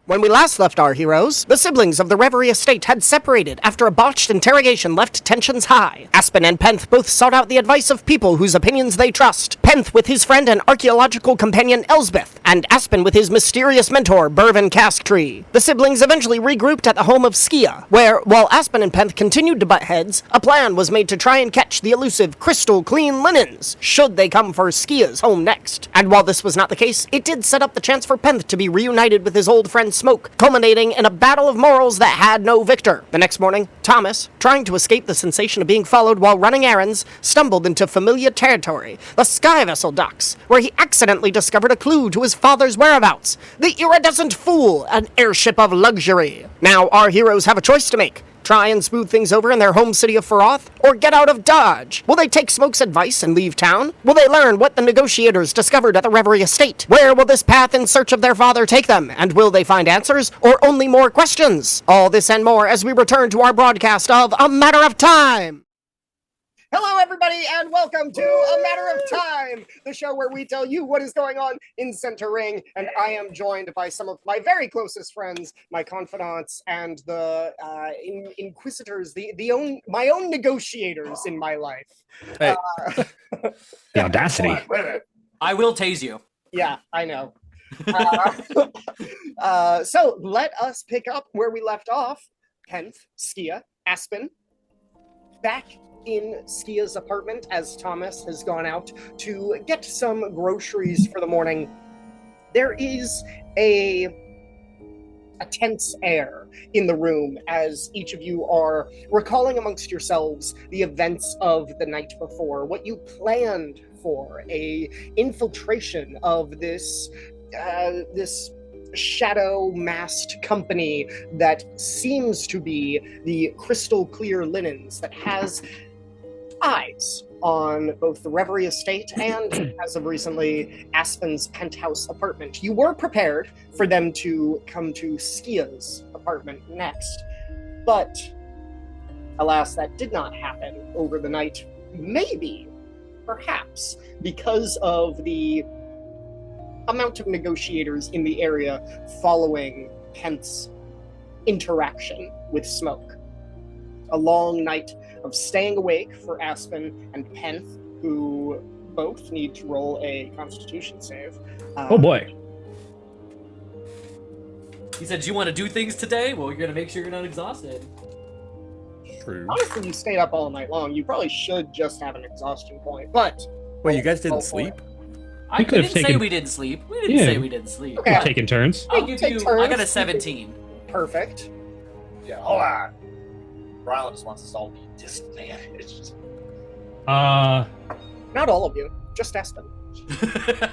When we last left our heroes, the siblings of the Reverie Estate had separated after a botched interrogation left tensions high. Aspen and Penth both sought out the advice of people whose opinions they trust. Penth with his friend and archaeological companion Elsbeth, and Aspen with his mysterious mentor Burvin Casktree. The siblings eventually regrouped at the home of Skia, where, while Aspen and Penth continued to butt heads, a plan was made to try and catch the elusive crystal clean linens, should they come for Skia's home next. And while this was not the case, it did set up the chance for Penth to be reunited with his old friend Smoke, culminating in a battle of morals that had no victor. The next morning, Thomas, trying to escape the sensation of being followed while running errands, stumbled into familiar territory, the Sky Vessel docks, where he accidentally discovered a clue to his father's whereabouts, the Iridescent Fool, an airship of luxury. Now, our heroes have a choice to make. Try and smooth things over in their home city of Faroth, or get out of Dodge? Will they take Smoke's advice and leave town? Will they learn what the negotiators discovered at the Reverie Estate? Where will this path in search of their father take them? And will they find answers, or only more questions? All this and more as we return to our broadcast of A Matter of Time! Hello, everybody, and welcome to A Matter of Time, the show where we tell you what is going on in Center Ring, and I am joined by some of my very closest friends, my confidants, and the inquisitors, my own negotiators in my life. Hey. The audacity. Wait a minute. I will tase you. Yeah, I know. So let us pick up where we left off. Penth, Skia, Aspen, back in Skia's apartment as Thomas has gone out to get some groceries for the morning. There is a tense air in the room as each of you are recalling amongst yourselves the events of the night before, what you planned for, a infiltration of this shadow masked company that seems to be the crystal clear linens that has eyes on both the Reverie Estate and, as of recently, Aspen's penthouse apartment. You were prepared for them to come to Skia's apartment next, but alas, that did not happen over the night. Maybe, perhaps, because of the amount of negotiators in the area following Penth's interaction with Smoke. A long night of staying awake for Aspen and Penth, who both need to roll a Constitution save. Oh boy. He said, do you want to do things today? Well, you're going to make sure you're not exhausted. True. Honestly, you stayed up all night long. You probably should just have an exhaustion point, but... Wait, you guys didn't sleep? I didn't say we didn't sleep. We didn't say we didn't sleep. Okay. Taking turns. I'll give you... turns. I got a 17. Perfect. Yeah, hold on. Rylan just wants us all to be disadvantaged. Not all of you, just Aspen.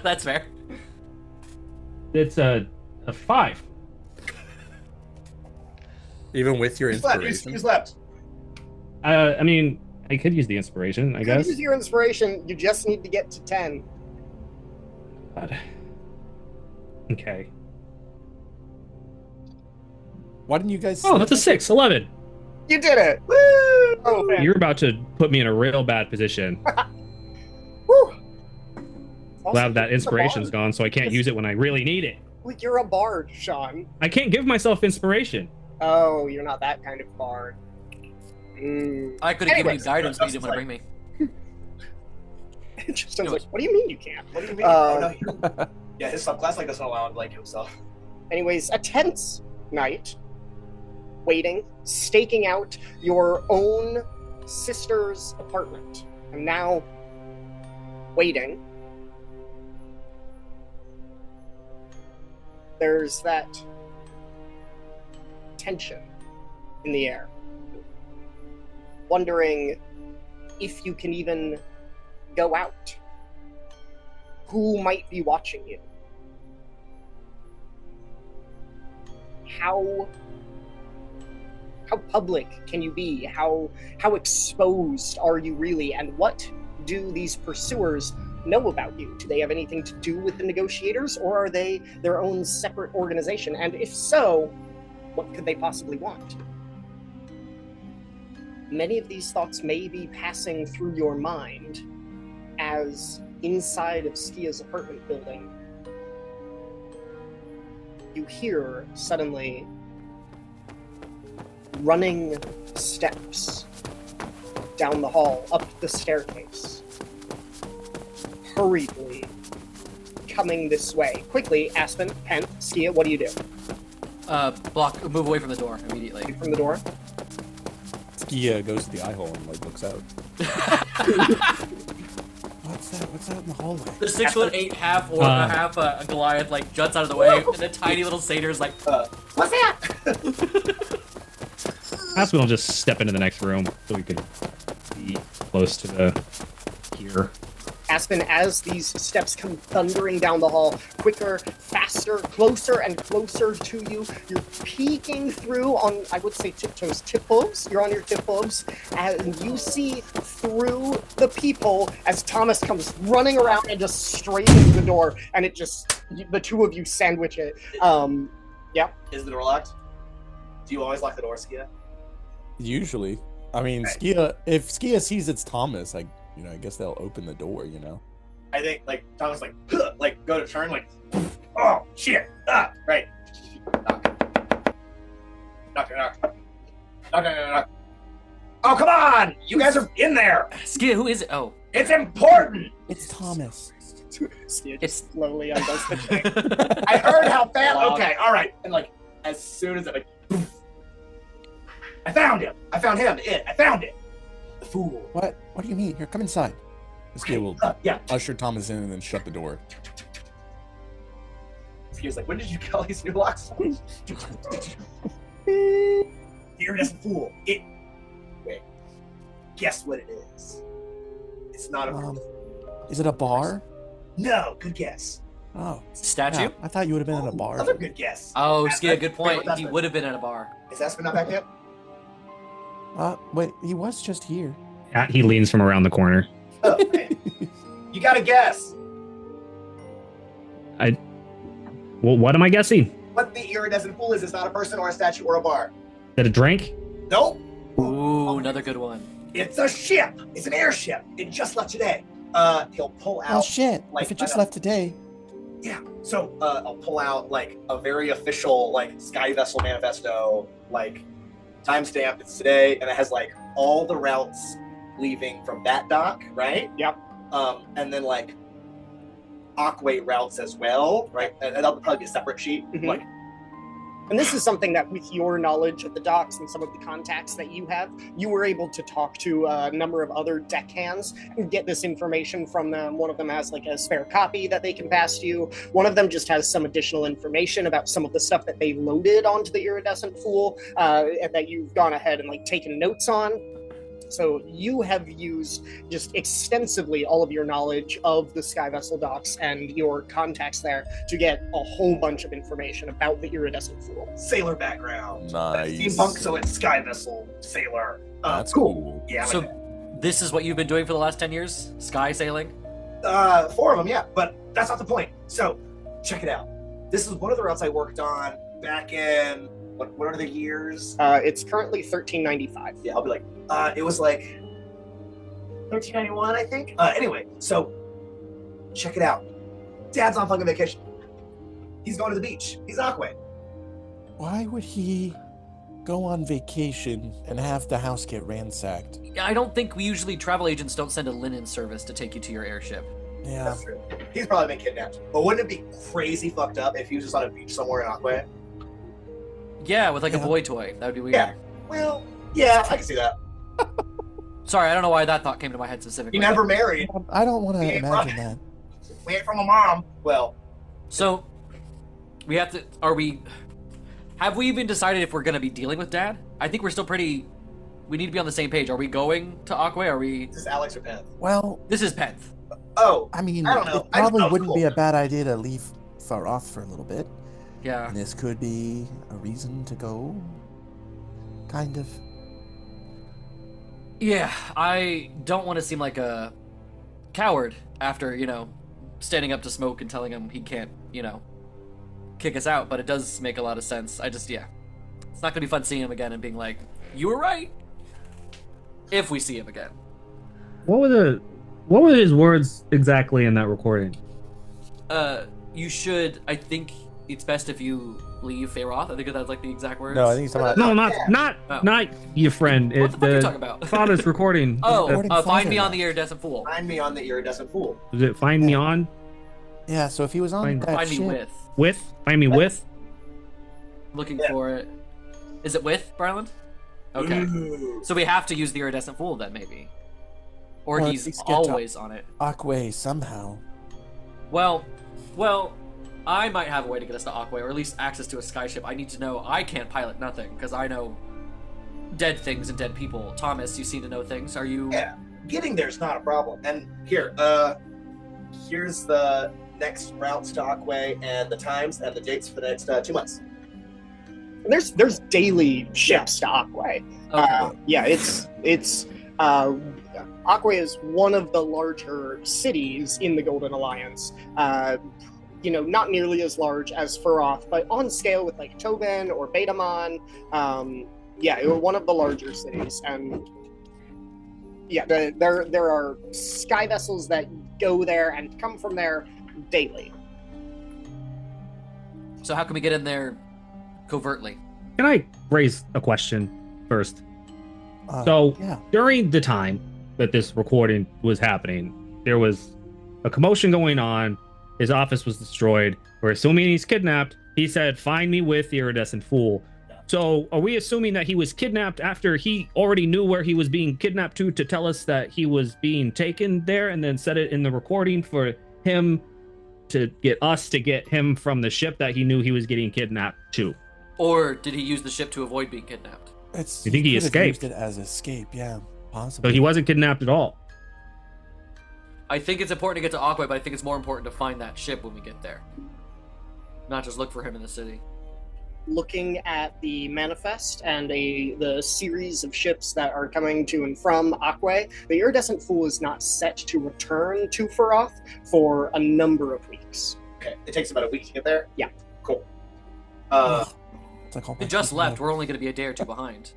That's fair. It's a 5. Even with your inspiration? Who's left? I mean, I could use the inspiration, I guess. Use your inspiration, you just need to get to 10. God. Okay. Why didn't you guys... Oh, that's a 6. 11. You did it! Woo! Oh, man. You're about to put me in a real bad position. Woo! Glad that inspiration's gone, so I can't use it when I really need it. Like, you're a bard, Sean. I can't give myself inspiration. Oh, you're not that kind of bard. I could have given you guidance, but you didn't want to bring me. Justin's like, what do you mean you can't? What do you mean? Yeah, his subclass doesn't allow him to himself. Anyways, a tense night. Waiting, staking out your own sister's apartment. And now, waiting. There's that tension in the air. Wondering if you can even go out. Who might be watching you? How public can you be? How exposed are you really? And what do these pursuers know about you? Do they have anything to do with the negotiators, or are they their own separate organization? And if so, what could they possibly want? Many of these thoughts may be passing through your mind as inside of Skia's apartment building, you hear suddenly running steps down the hall, up the staircase, hurriedly coming this way. Quickly, Aspen, Pent, Skia, what do you do? Move away from the door immediately. From the door? Skia goes to the eye hole and like looks out. What's that? What's that in the hallway? The 6'8" half or half Goliath like juts out of the way, and the tiny little satyr's like, What's that? Aspen will just step into the next room so we could be close to the here. Aspen, as these steps come thundering down the hall, quicker, faster, closer and closer to you, you're peeking through on, I would say tiptoes, tip-hooves, you're on your tip-hooves, and you see through the peephole as Thomas comes running around and just straight into the door, and it just, the two of you sandwich it. Yeah. Is the door locked? Do you always lock the door, Skia? Usually. I mean, Skia, if Skia sees it's Thomas, I guess they'll open the door, you know? I think, like, Thomas, like go to turn, like, oh, shit, right. Knock. Oh, come on! You guys are in there! Skia, who is it? Oh. It's important! It's Thomas. Skia just slowly undoes the chain. I heard how fast. Okay, all right. And like, as soon as I found him. I found him. I found it. The fool. What? What do you mean? Here, come inside. Skia will yeah. usher Thomas in and then shut the door. Skia's like, when did you get all these new locks? You're just a fool. Wait. Guess what it is? It's not a. Is it a bar? No. Good guess. Oh. Statue? Yeah, I thought you would have been in a bar. Another good guess. Oh, Skia, good point. Wait, He would have been at a bar. Is Aspen not back yet? Wait, he was just here. He leans from around the corner. Oh, man. You gotta guess. Well, what am I guessing? What the iridescent fool is? It's not a person or a statue or a bar. Is it a drink? Nope. Ooh, another good one. It's a ship. It's an airship. It just left today. He'll pull out. Oh shit! Like, if it just left today. Yeah. So I'll pull out like a very official like Sky Vessel manifesto, like timestamp. It's today, and it has like all the routes leaving from that dock, right? Yep. And then like Aquay routes as well, right? And that'll probably be a separate sheet. Mhm. Like, And this is something that, with your knowledge of the docks and some of the contacts that you have, you were able to talk to a number of other deckhands and get this information from them. One of them has like a spare copy that they can pass to you. One of them just has some additional information about some of the stuff that they loaded onto the iridescent fool that you've gone ahead and like taken notes on. So you have used just extensively all of your knowledge of the Sky Vessel docks and your contacts there to get a whole bunch of information about the iridescent fool. sailor background. Nice. Steampunk, so it's Sky Vessel sailor. That's cool. Yeah. So, like this is what you've been doing for the last 10 years? Sky sailing? that. 4 of them, yeah. But that's not the point. So check it out. This is one of the routes I worked on back in what are the years? It's currently 1395. Yeah, I'll be like, it was like 1391, I think. Anyway, so check it out. Dad's on fucking vacation. He's going to the beach. He's Aquay. Why would he go on vacation and have the house get ransacked? I don't think we usually travel agents don't send a linen service to take you to your airship. Yeah. That's true. He's probably been kidnapped. But wouldn't it be crazy fucked up if he was just on a beach somewhere in Aquay? Yeah, with like a Yeah. boy toy. That would be weird. Yeah. Well, yeah, I can see that. Sorry, I don't know why that thought came to my head specifically. He never married. I don't want to Yeah, imagine right. that. We ain't from a mom. Well, So, we have to... Have we even decided if we're going to be dealing with Dad? I think we're still pretty... We need to be on the same page. Are we going to Aquay? Are we... is this Alex or Penn? Well, This is Penth. Oh, I mean, I don't know. it I just probably thought it was wouldn't be cool. a bad idea to leave far off for a little bit. Yeah. And this could be a reason to go. Kind of. Yeah, I don't want to seem like a coward after, standing up to Smoke and telling him he can't, kick us out, but it does make a lot of sense. It's not gonna be fun seeing him again and being like, you were right. If we see him again. What were his words exactly in that recording? You should, I think it's best if you leave Feyroth. I think that's like the exact words. No, I think he's talking about. No, Oh. not your friend. What the fuck are you talking about? Father's recording. Oh, find Father me on left. the Iridescent Fool. Find me on the iridescent fool. Is it find me on? Yeah, so if he was on Find- that Find me ship, with. With? Find me with? Looking Yeah. for it. Is it with, Bryland? Okay. Ooh. So we have to use the Iridescent Fool then, maybe. Or Well, he's at least get to- always on it. Aquay somehow. Well, I might have a way to get us to Aquay, or at least access to a skyship. I need to know. I can't pilot nothing, because I know dead things and dead people. Thomas, you seem to know things. Are you... Yeah, getting there's not a problem. And here, here's the next routes to Aquay and the times and the dates for the next 2 months. There's daily ships to Aquay. Okay. Yeah, it's Aquay is one of the larger cities in the Golden Alliance. Not nearly as large as Feroth, but on scale with like Tobin or Betamon. We're one of the larger cities, and there are sky vessels that go there and come from there daily. So how can we get in there covertly? Can I raise a question first? Yeah. During the time that this recording was happening, there was a commotion going on. His office was destroyed. We're assuming he's kidnapped. He said, find me with the Iridescent Fool. So are we assuming that he was kidnapped after he already knew where he was being kidnapped to tell us that he was being taken there, and then said it in the recording for him to get us to get him from the ship that he knew he was getting kidnapped to? Or did he use the ship to avoid being kidnapped? You think he could have escaped? used it as escape, yeah, So possibly. he wasn't kidnapped at all. I think it's important to get to Aquay, but I think it's more important to find that ship when we get there. Not just look for him in the city. Looking at the manifest and the series of ships that are coming to and from Aquay, the Iridescent Fool is not set to return to Feroth for a number of weeks. Okay, it takes about a week to get there? Yeah. Cool. It's like all They my just people- left. We're only going to be a day or two behind.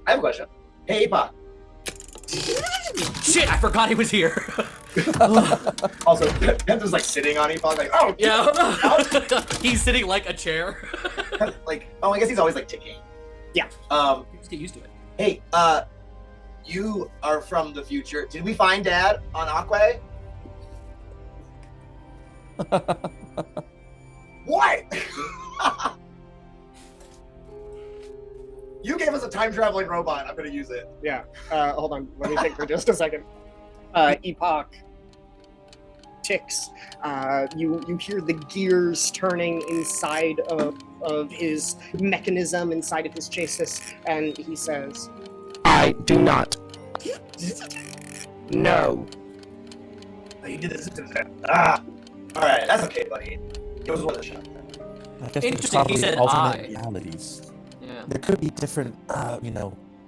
I have a question. Hey, Apok. Shit, I forgot he was here. Also, Panther's like sitting on Apok, like, oh, Yeah. He's sitting like a chair. like, oh, I guess he's always like ticking. Yeah. Just get used to it. Hey, you are from the future. Did we find Dad on Aquay? What? You gave us a time traveling robot. I'm gonna use it. Yeah. Hold on. Let me think for just a second. Epoch ticks. You hear the gears turning inside of his mechanism, inside of his chassis, and he says, "I do not. No." You did this. Ah. All right, that's okay, buddy. It was worth a shot. I guess there's Interesting, he probably said alternate I. realities. Yeah. There could be different,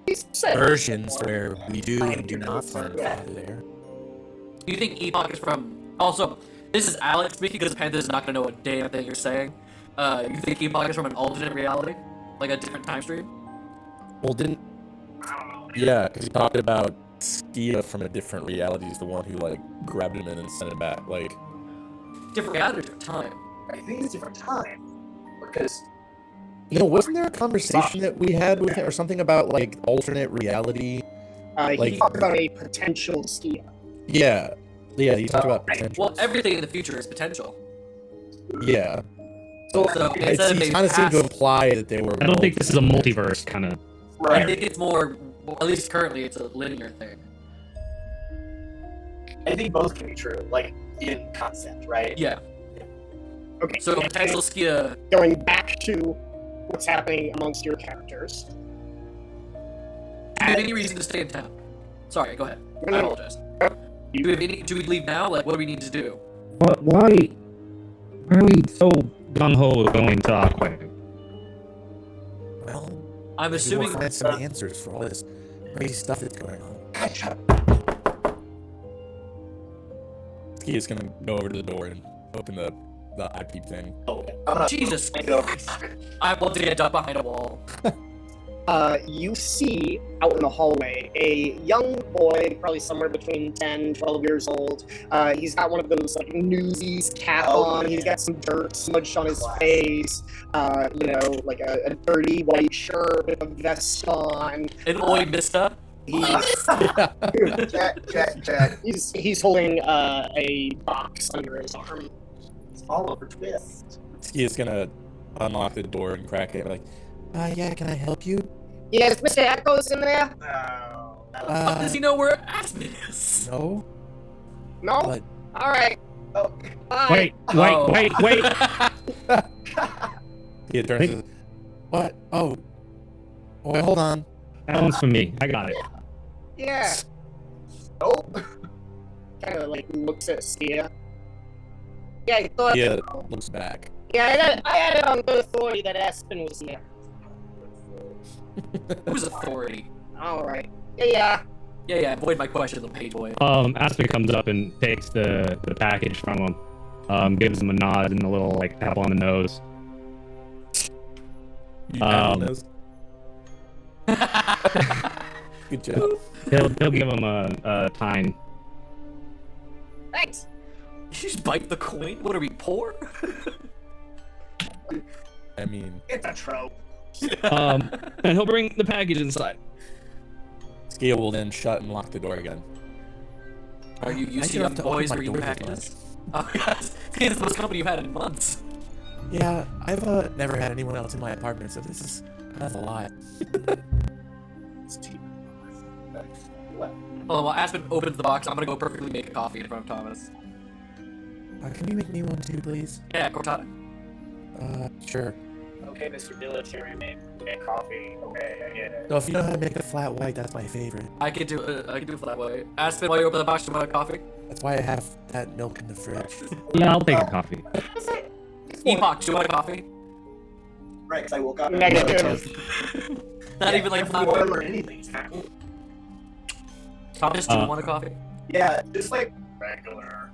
He said, versions where we do and do not find Father there. Do you think Epoch is from... Also, this is Alex speaking because Panther's not going to know a damn thing you're saying. You think Epoch is from an alternate reality? Like a different time stream? Well, yeah, because he talked about Skia from a different reality is the one who, like, grabbed him and then sent him back. Like, Different reality or different time? I think it's a different time because wasn't there a conversation that we had with him or something about, like, alternate reality? he Like- talked about a potential Skia. Yeah, he talked about potential. Well, everything in the future is potential. Yeah. So It instead of a kind of seemed to past, imply that they were. I don't think this is a multiverse kind of. I think it's more, well, at least currently, it's a linear thing. I think both can be true, like in concept, right? Yeah. Okay. So potential Skia. Going back to what's happening amongst your characters. Do you have any reason to stay in town? Sorry, go ahead. I apologize. Do we leave now? Like, what do we need to do? But why are we so gung ho going to Aquay? Well, I'm maybe assuming. we'll find some answers for all this crazy stuff that's going on. He is gonna go over to the door and open the eyepiece thing. Oh, I'm gonna Jesus go. I want to get ducked behind a wall. you see out in the hallway a young boy, probably somewhere between 10, 12 years old. He's got one of those like Newsies cap on. He's got some dirt smudged on his face. Like a dirty white shirt with a vest on. An Oi Mista. Check. He's holding a box under his arm. It's Oliver Twist. He is gonna unlock the door and crack it. Like, yeah, can I help you? Yes, Mr. Echo's in there? Does he know where Aspen is? No. No? But Alright. Oh. Bye. Wait. he turns. To, what? Oh. Wait, hold on. That one's for me. I got it. Yeah. Nope. Kind of like looks at Skia. Yeah, I thought. Yeah, looks back. Yeah, I had it on good authority that Aspen was here. Who's authority? Alright. Yeah. Yeah, avoid my question, little page boy. Aspen comes up and takes the package from him. Gives him a nod and a little like tap on the nose. You have those? Good job. He'll give him a tine. Thanks. You just bite the coin? What are we, poor? I mean, It's a trope. And he'll bring the package inside. Scale will then shut and lock the door again. Are you I used to do have young to open boys my reading doors packages? Oh, yes. It's the most company you've had in months. Yeah, I've never had anyone else in my apartment, so that's a lot. It's cheap. Hold on, while Aspen opens the box, I'm gonna go perfectly make a coffee in front of Thomas. Can you make me one too, please? Yeah, cortado. Sure. Okay, Mr. Military made coffee. Okay, I get it. So if you know how to make a flat white, that's my favorite. I can do it that way. Aspen, while you open the box, do you want a coffee? That's why I have that milk in the fridge. Yeah, I'll take a coffee. Epoch, do you want a coffee? Right, because I woke up. Negative. Not even like a flat warm white. or anything. It's kind of cool. Thomas, do you want a coffee? Yeah, just like regular.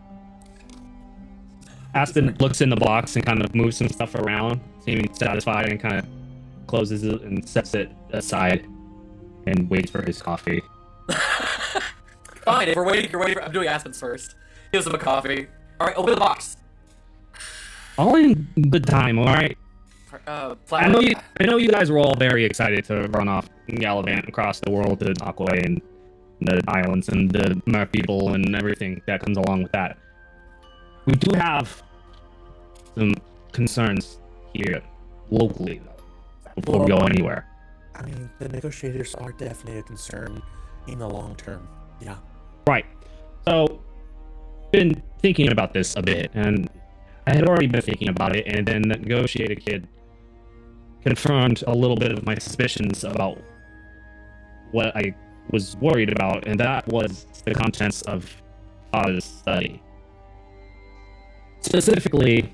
Aspen looks in the box and kind of moves some stuff around, seeming satisfied, and kind of closes it and sets it aside and waits for his coffee. Fine, if you're waiting for. I'm doing Aspen's first. Gives him a coffee. Alright, open the box. All in good time, all right? Flat. I know you guys were all very excited to run off and gallivant across the world to Aquay and the islands and the Mer people and everything that comes along with that. We do have some concerns here locally, though, before we go anywhere. I mean, the negotiators are definitely a concern in the long term. Yeah. Right. So, been thinking about this a bit, and I had already been thinking about it, and then the negotiator kid confirmed a little bit of my suspicions about what I was worried about, and that was the contents of Father's study. Specifically,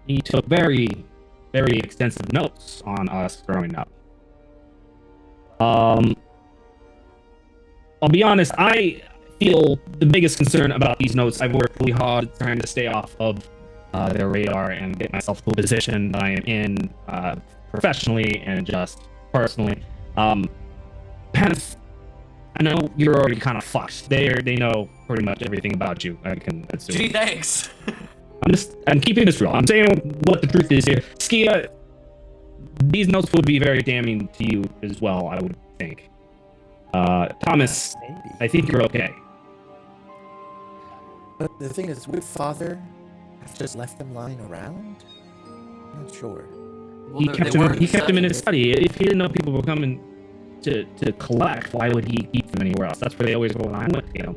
he took very, very extensive notes on us growing up. I'll be honest, I feel the biggest concern about these notes. I've worked really hard trying to stay off of their radar and get myself to a position that I am in professionally and just personally. Penth, I know you're already kind of fucked. They know pretty much everything about you. I can assume. Gee, thanks. I'm keeping this real. I'm saying what the truth is here. Skia, these notes would be very damning to you as well, I would think. Thomas, Maybe. I think you're okay. But the thing is, would Father have just left them lying around? I'm not sure. Well, He they kept them in his study. If he didn't know people were coming to collect, why would he keep them anywhere else? That's where they always go when I'm with you.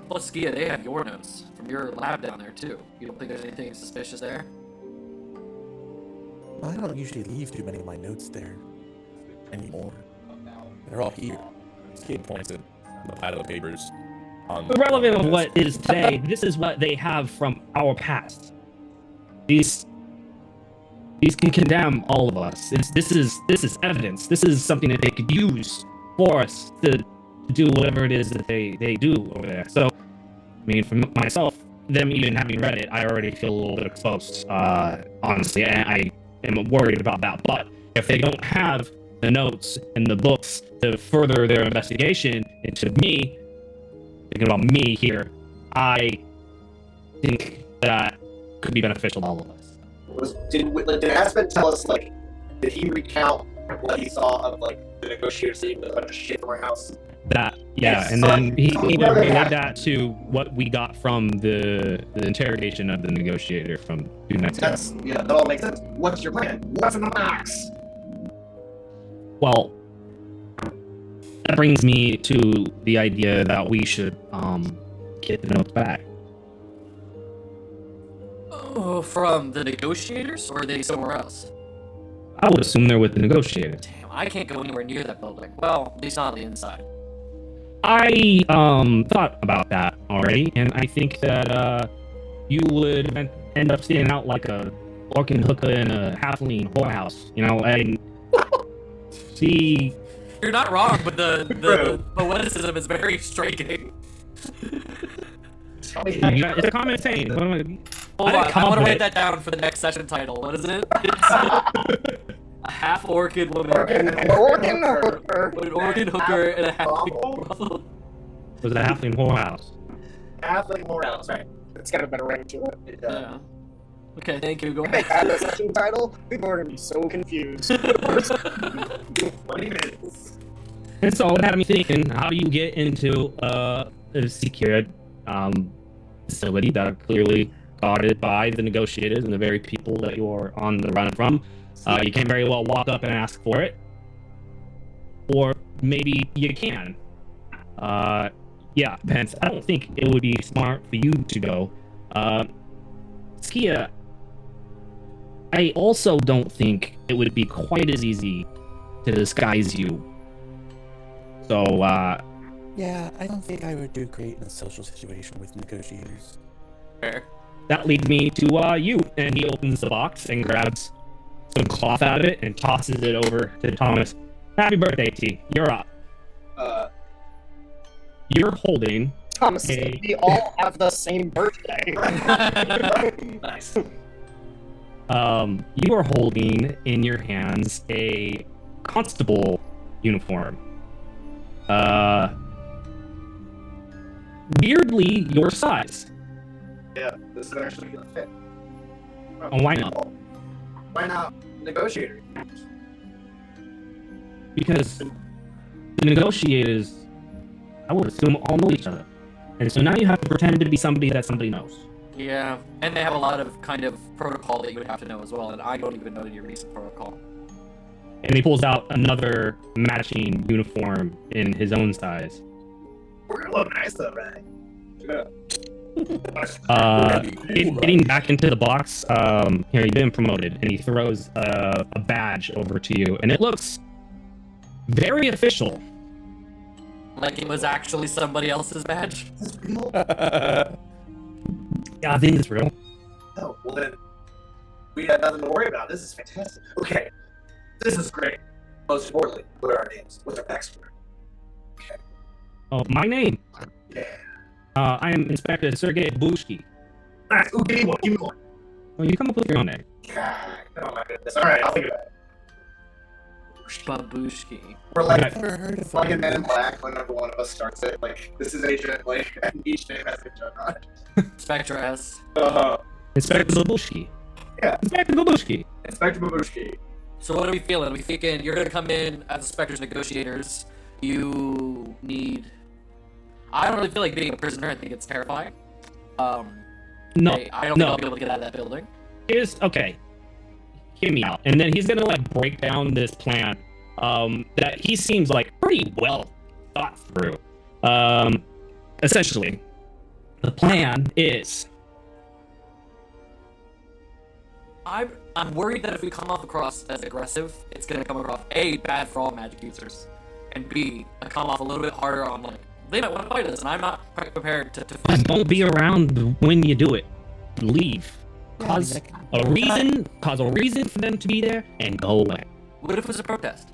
Plus, Skia, they have your notes from your lab down there, too. You don't think there's anything suspicious there? I don't usually leave too many of my notes there anymore. They're all here. Skid points at the pile of papers. Irrelevant of what is today, this is what they have from our past. These can condemn all of us. This is evidence. This is something that they could use for us to do whatever it is that they do over there. So, I mean, for myself, them even having read it, I already feel a little bit exposed, honestly. And I am worried about that. But if they don't have the notes and the books to further their investigation into me, thinking about me here, I think that could be beneficial to all of us. Did Aspen tell us, like, did he recount what he saw of, like, the negotiator sitting with a bunch of shit from our house? That, yeah, Yes, and so, then he that. related that to what we got from the interrogation of the negotiator from 2 nights ago. That all makes sense. What's your plan? What's in the box? Well, that brings me to the idea that we should get the notes back. Oh, from the negotiators, or are they somewhere else? I would assume they're with the negotiator. Damn, I can't go anywhere near that building. Well, at least not on the inside. I thought about that already, and I think that you would end up standing out like a orc and hooker in a halfling whorehouse, you know, and see. You're not wrong, but the poeticism is very striking. It's a common saying. Hold on, I want to write that down for the next session title. What is it? It's a half-orchid woman. Organ hooker. An orchid hooker and a halfling brothel. It was a halfling whorehouse. Halfling Morales, right? It's got a better ring to it. Yeah. Okay, thank you. Go Make ahead. that a session title. People are gonna be so confused. 20 minutes. And so that had me thinking, how do you get into a secured facility that are clearly guarded by the negotiators and the very people that you are on the run from? You can very well walk up and ask for it. Or maybe you can. Yeah, Pence, I don't think it would be smart for you to go. Skia, I also don't think it would be quite as easy to disguise you. So, Yeah, I don't think I would do great in a social situation with negotiators. Fair. that leads me to you. And he opens the box and grabs some cloth out of it and tosses it over to Thomas. Happy birthday, T. You're up. You're holding Thomas, Hey. we all have the same birthday. Nice. You are holding in your hands a constable uniform. Weirdly your size. Yeah, this is actually gonna fit. Oh, why not? Why not negotiator? Because the negotiators, I would assume, all know each other. And so now you have to pretend to be somebody that somebody knows. Yeah, and they have a lot of kind of protocol that you would have to know as well, and I don't even know your recent protocol. And he pulls out another matching uniform in his own size. We're gonna look nice though, right? Yeah. That'd be cool, Getting right? back into the box, here, you've been promoted, and he throws a badge over to you, and it looks very official. Like it was actually somebody else's badge. Is this real? Yeah, I think it's real. Oh, well then, we have nothing to worry about. This is fantastic. Okay, this is great. Most importantly, what are our names? What's our backstory? Okay. Oh, my name. Yeah. I am Inspector Sergei Bushki. Nice. Ooh, give me one. Give me one. Oh, you come up with your own name. God, oh my goodness. All right, I'll think about it. Babushki. We're like, Okay. Never heard of like in him. Men in Black, whenever one of us starts it, like, this is Agent, like, and each name has a joke on it. Spectre S. Inspector Babushki. Yeah. Inspector Babushki. Inspector Babushki. So what are we feeling? Are we thinking you're gonna come in as the Spectre's negotiators? You need. I don't really feel like being a prisoner. I think it's terrifying. No, hey, I don't think no. I'll be able to get out of that building. Here's okay. Hear me out. And then he's gonna like break down this plan that he seems like pretty well thought through. Essentially, the plan is I'm worried that if we come off across as aggressive, it's gonna come across A, bad for all magic users, and B, come off a little bit harder on like they might want to fight us, and I'm not prepared to just fight. don't be around when you do it. Leave. Cause Yeah, a reason for them to be there and go away. What if it was a protest?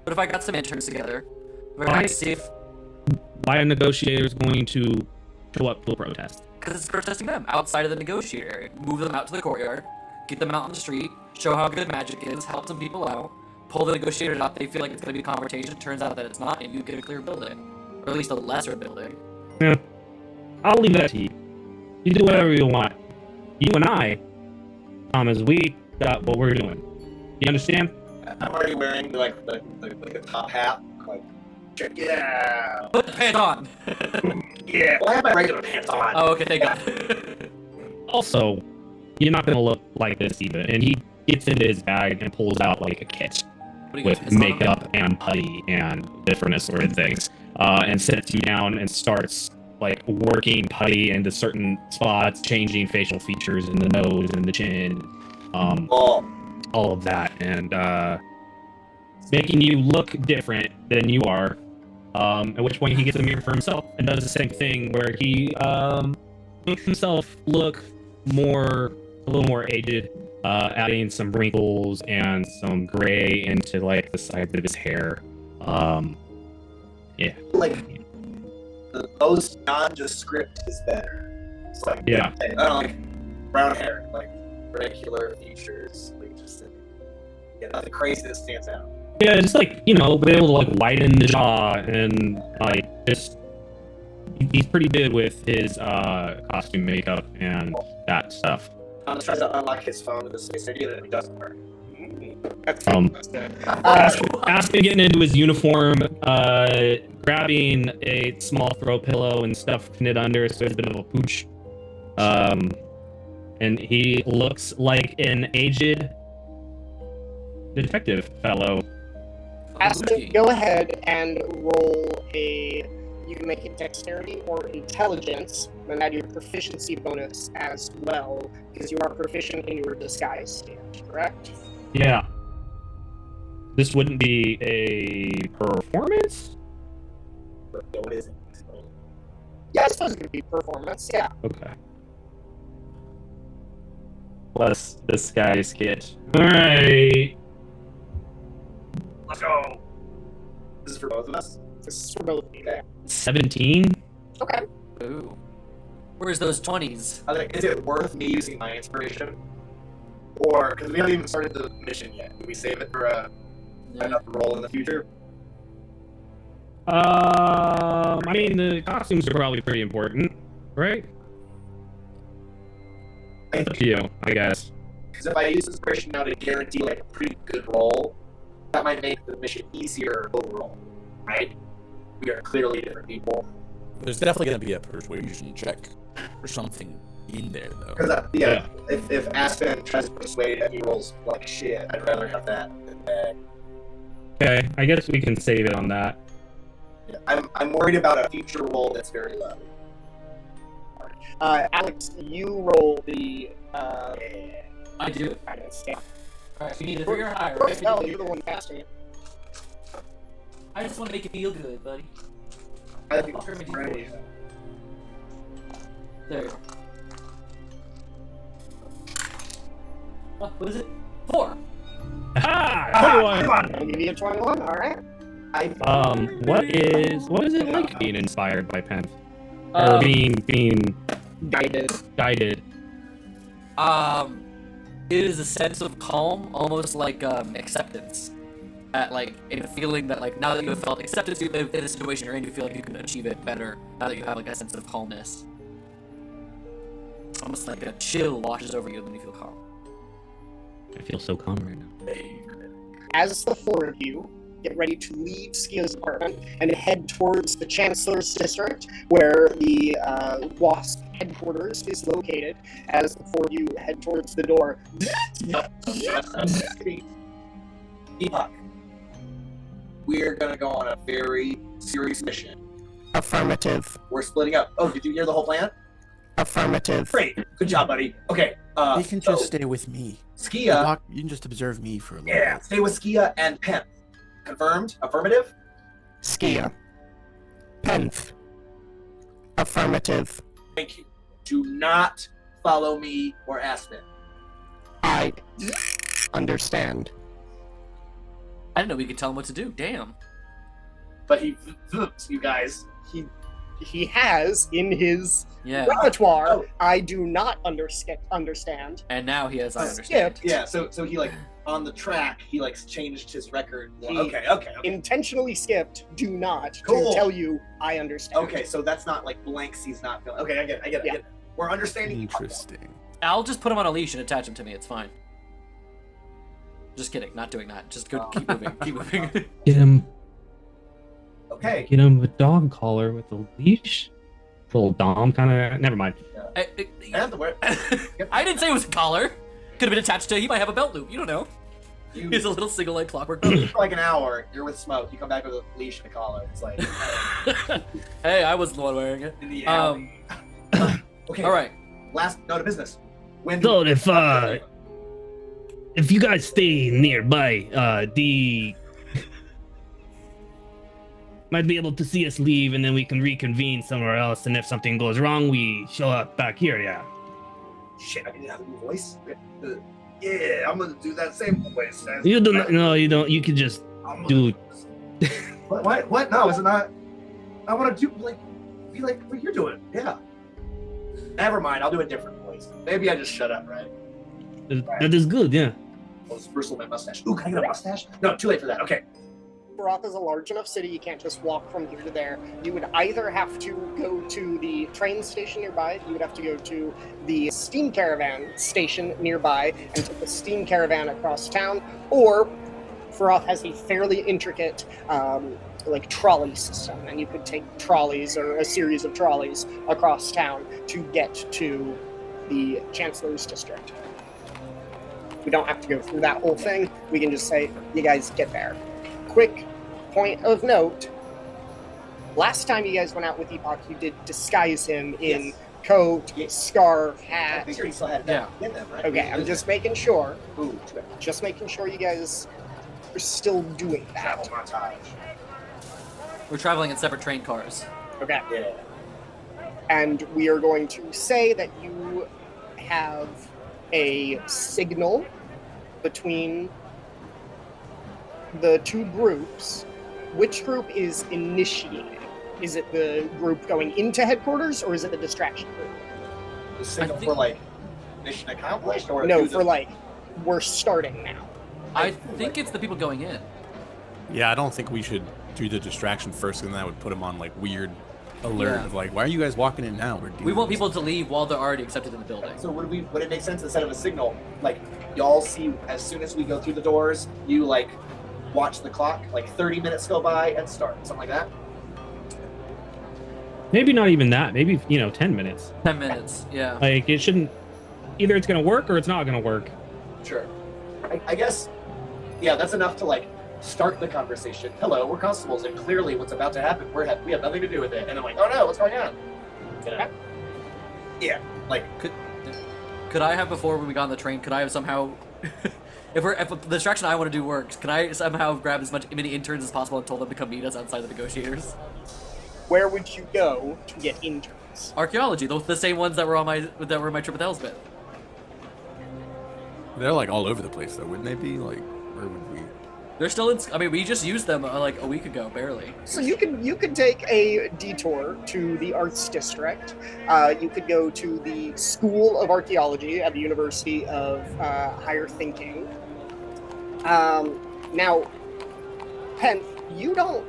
What if I got some interns together? We're Why? going to see if Why are negotiators going to show up to a protest? because it's protesting them outside of the negotiator area. Move them out to the courtyard, get them out on the street, show how good magic is, help some people out, pull the negotiators out. They feel like it's going to be a confrontation. Turns out that it's not, and you get a clear building, or at least a lesser building. Yeah. I'll leave that to you. You do whatever you want. You and I, Thomas, we got what we're doing. You understand? I'm already wearing like a top hat. Like, yeah. Put the pants on. Yeah. Well, I have my regular pants on. Oh, okay, thank God. Also, you're not gonna look like this either. And he gets into his bag and pulls out like a kit What do you with got, pants on? makeup and putty and different assorted things, and sits you down and starts like working putty into certain spots, changing facial features in the nose and the chin, Oh. all of that, and making you look different than you are. At which point he gets a mirror for himself and does the same thing where he makes himself look a little more aged, adding some wrinkles and some gray into like the sides of his hair. Yeah. Like the most nondescript is better. It's like Yeah. I don't know, like brown hair, like regular features, like just nothing crazy that stands out. Yeah, just like, be able to like widen the jaw and like just he's pretty good with his costume makeup and that stuff. Thomas tries to unlock his phone with the space idea that it doesn't work. Aspen getting into his uniform, grabbing a small throw pillow and stuffing it under so there's a bit of a pooch. And he looks like an aged detective fellow. Aspen, go ahead and roll you can make it dexterity or intelligence, and add your proficiency bonus as well, because you are proficient in your disguise stage, correct? Yeah. This wouldn't be a performance? What is it? Yeah, I suppose it could be performance, yeah. Okay. Plus disguise kit. Alright. Let's go. This is for both of us. This is for both of you. 17? Okay. Ooh. Where's those 20s? I was like, is it worth me using my inspiration? Or, because we haven't even started the mission yet, do we save it for another role in the future? I mean, the costumes are probably pretty important, right? It's up to you, I guess. Because if I use inspiration now to guarantee like a pretty good role, that might make the mission easier overall, right? We are clearly different people. There's definitely going to be a persuasion check or something in there, though. Because if Aspen tries to persuade and he rolls like shit, I'd rather have that than that. Okay, I guess we can save it on that. Yeah, I'm worried about a future roll that's very low. Alex, you roll the I do. guidance. Yeah. Alright, we need to figure out higher, right? No, you're the one casting it. I just want to make you feel good, buddy. I think Turn me it's to ready. There you go. Oh, what is it? 4! Ah! 21! I'll give you a 21, alright? What is it like being inspired by Penn? Or being guided? It is a sense of calm, almost like acceptance. At like in a feeling that like now that you have felt acceptance in the situation you're in, you feel like you can achieve it better. Now that you have like a sense of calmness, almost like a chill washes over you when you feel calm. I feel so calm right now. As the four of you get ready to leave Skia's apartment and head towards the Chancellor's District, where the WASP headquarters is located, as the four of you head towards the door. Deepak, we're gonna go on a very serious mission. Affirmative. We're splitting up. Oh, did you hear the whole plan? Affirmative. Great. Good job, buddy. Okay. You can just stay with me. Skia. You can just observe me for a little Yeah. bit. Stay with Skia and Penth. Confirmed? Affirmative? Skia. Penth. Affirmative. Thank you. Do not follow me or Aspen. I understand. I didn't know we could tell him what to do. Damn. But he, you guys, he has in his Yeah. repertoire. Oh. I do not understand. And now he has I understand. Skipped. Yeah, so he like on the track he like changed his record. He Okay. Intentionally skipped. Do not Cool. to tell you I understand. Okay, so that's not like blanks. He's not feeling. Okay, I get it. Yeah. We're understanding. Interesting. I'll just put him on a leash and attach him to me. It's fine. Just kidding. Not doing that. Just go. Keep moving. Keep moving. Get him Okay. a dog collar with a leash. Little Dom kind of. Never mind. And the word. I didn't say it was a collar. Could have been attached to. He might have a belt loop. You don't know. You He's a little single like clockwork. for like an hour. You're with Smoke. You come back with a leash and a collar. It's like. Hey, I wasn't the one wearing it. In the alley. Okay. All right. Last note of business. When So if you guys stay nearby, the might be able to see us leave, and then we can reconvene somewhere else. And if something goes wrong, we show up back here. Yeah. Shit, I didn't have a new voice. Yeah, I'm gonna do that same voice. You don't. No, you don't. You can just do. What? No, is it not? I want to be like what you're doing. Yeah. Never mind. I'll do a different voice. Maybe I just shut up, right? That is good. Yeah. I'll just bristle my mustache. Ooh, can I get a mustache? No, too late for that. Okay. Baroth is a large enough city, you can't just walk from here to there. You would either have to go to the train station nearby, you would have to go to the steam caravan station nearby and take the steam caravan across town, or Baroth has a fairly intricate like trolley system, and you could take trolleys or a series of trolleys across town to get to the Chancellor's District. We don't have to go through that whole thing, we can just say, you guys get there. Quick point of note, last time you guys went out with Epoch, you did disguise him in coat, scarf, I hat. figured he still had Yeah. that in them, right? Okay, I'm just making sure. Ooh, Just making sure you guys are still doing travel that. montage. We're traveling in separate train cars. Okay. Yeah. And we are going to say that you have a signal between the two groups. Which group is initiating? Is it the group going into headquarters, or is it the distraction group? The signal think- for like mission accomplished, or No, who's for it- like, we're starting now. I think it's the people going in. Yeah, I don't think we should do the distraction first, and that would put him on like weird alert Yeah. of like, why are you guys walking in now? We want people to leave while they're already accepted in the building. So would it make sense instead of a signal, like y'all see as soon as we go through the doors, you like watch the clock, like 30 minutes go by and start, something like that? Maybe not even that. Maybe 10 minutes. 10 minutes. Yeah. Like it shouldn't. Either it's gonna work or it's not gonna work. Sure. I guess, yeah, that's enough to like start the conversation. Hello, we're constables, and clearly what's about to happen, we have nothing to do with it. And I'm like, oh no, what's going on? You know? Yeah, like Could I have, before when we got on the train, could I have somehow, if the distraction I want to do works, can I somehow grab as many interns as possible and told them to come meet us outside the negotiators? Where would you go to get interns? Archaeology, the same ones that were on my trip with Elsbeth. They're like all over the place though, wouldn't they be? Like, where would we? They're still in. I mean, we just used them like a week ago, barely. So you could take a detour to the Arts District. You could go to the School of Archaeology at the University of Higher Thinking. Now, Penn, you don't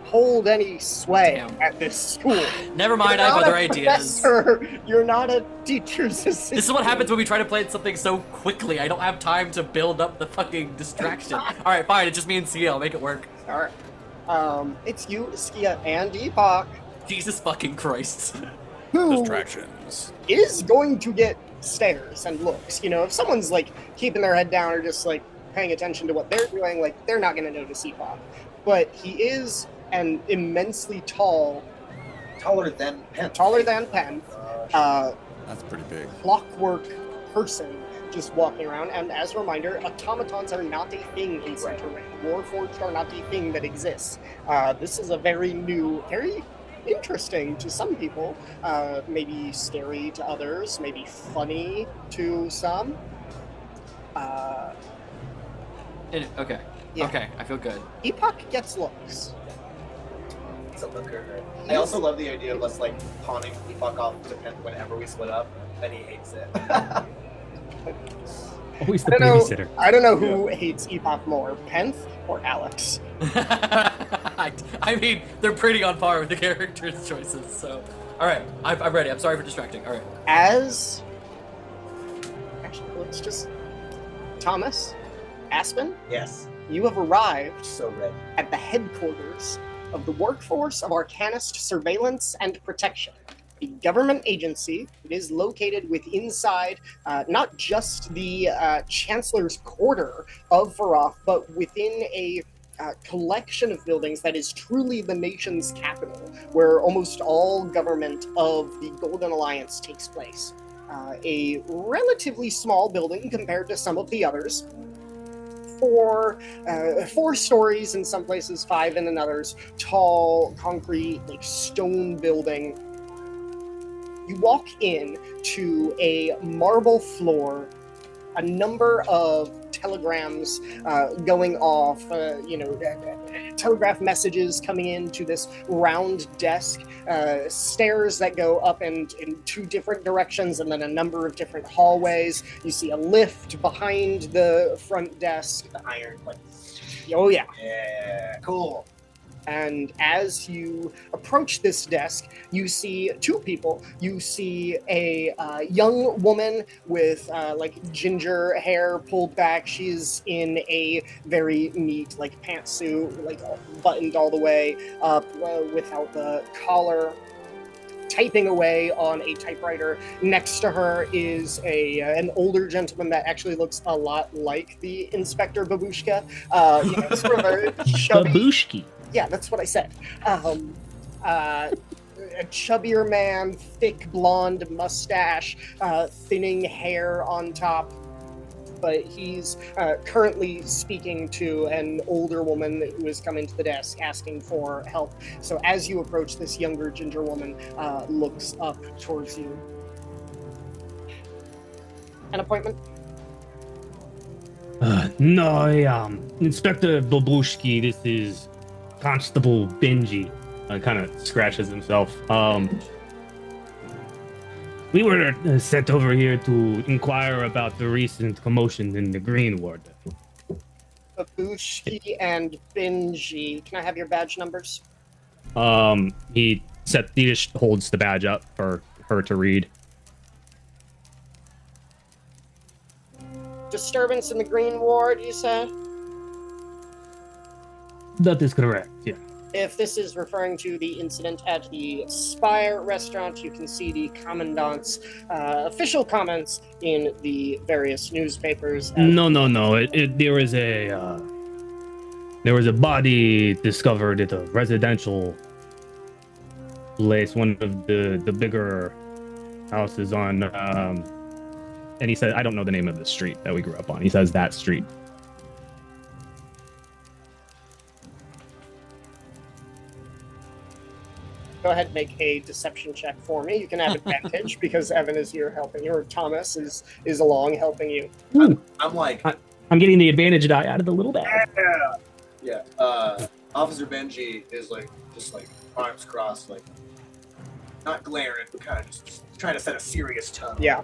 hold any sway Damn. at this school. Never mind, I You're have not other a ideas. professor. You're not a teacher's assistant. This is what happens when we try to plan something so quickly. I don't have time to build up the fucking distraction. All right, fine. It's just me and Sia. I'll make it work. All right. It's you, Skia, and Epoch, Jesus fucking Christ. who Distractions. is going to get stares and looks. If someone's like keeping their head down or just like paying attention to what they're doing, like they're not going to notice Epoch. But he is an immensely taller than Penn. Penn, That's pretty big. clockwork person just walking around. And as a reminder, automatons are not a thing in Centurion. Warforged are not a thing that exists. This is a very new, very interesting to some people, maybe scary to others, maybe funny to some. Okay. Yeah. Okay, I feel good. Epoch gets looks. So a hooker. I also love the idea of us like pawning the fuck off to Penth whenever we split up, and he hates it. Always the babysitter. I don't know who hates Epoch more, Penth or Alex. I mean, they're pretty on par with the characters' choices. So, all right, I'm ready. I'm sorry for distracting. All right. Actually, let's just Thomas, Aspen. Yes. You have arrived So ready. at the headquarters of the Workforce of Arcanist Surveillance and Protection, the government agency. It is located inside not just the Chancellor's Quarter of Varoth, but within a collection of buildings that is truly the nation's capital, where almost all government of the Golden Alliance takes place. A relatively small building compared to some of the others. Four stories in some places, 5 in others. Tall, concrete, like stone building. You walk in to a marble floor, a number of telegrams going off, telegraph messages coming into this round desk, stairs that go up in 2 different directions, and then a number of different hallways. You see a lift behind the front desk. The iron, like, Oh yeah. yeah, cool. And as you approach this desk, you see 2 people. You see a young woman with ginger hair pulled back. She's in a very neat pantsuit, buttoned all the way up without the collar, typing away on a typewriter. Next to her is an older gentleman that actually looks a lot like the Inspector Babushka. Sort of a chubby. Babushki. Yeah, that's what I said. A chubbier man, thick blonde mustache, thinning hair on top. But he's currently speaking to an older woman who has come into the desk asking for help. So as you approach, this younger ginger woman looks up towards you. An appointment? No, Inspector Babushki, this is Constable Benji. Kind of scratches himself. We were sent over here to inquire about the recent commotion in the Green Ward. Babushki and Benji. Can I have your badge numbers? He just holds the badge up for her to read. Disturbance in the Green Ward, you said? That is correct, yeah. If this is referring to the incident at the Spire restaurant, you can see the Commandant's official comments in the various newspapers. No. There was a body discovered at a residential place, one of the bigger houses on. And he said, I don't know the name of the street that we grew up on. He says that street. Go ahead and make a deception check for me. You can have advantage because Evan is here helping you, or Thomas is along helping you. I'm like, I'm getting the advantage die out of the little bag. yeah. Officer Benji is just arms crossed, not glaring, but kind of just trying to set a serious tone. Yeah.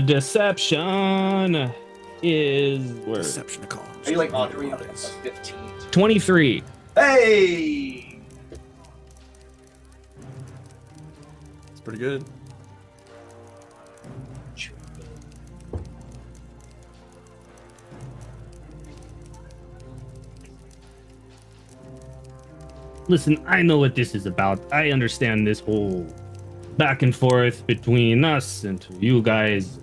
Deception is where? Deception call. Are you like Audrey on 15? 23. Hey! It's pretty good. Listen, I know what this is about. I understand this whole back and forth between us and you guys.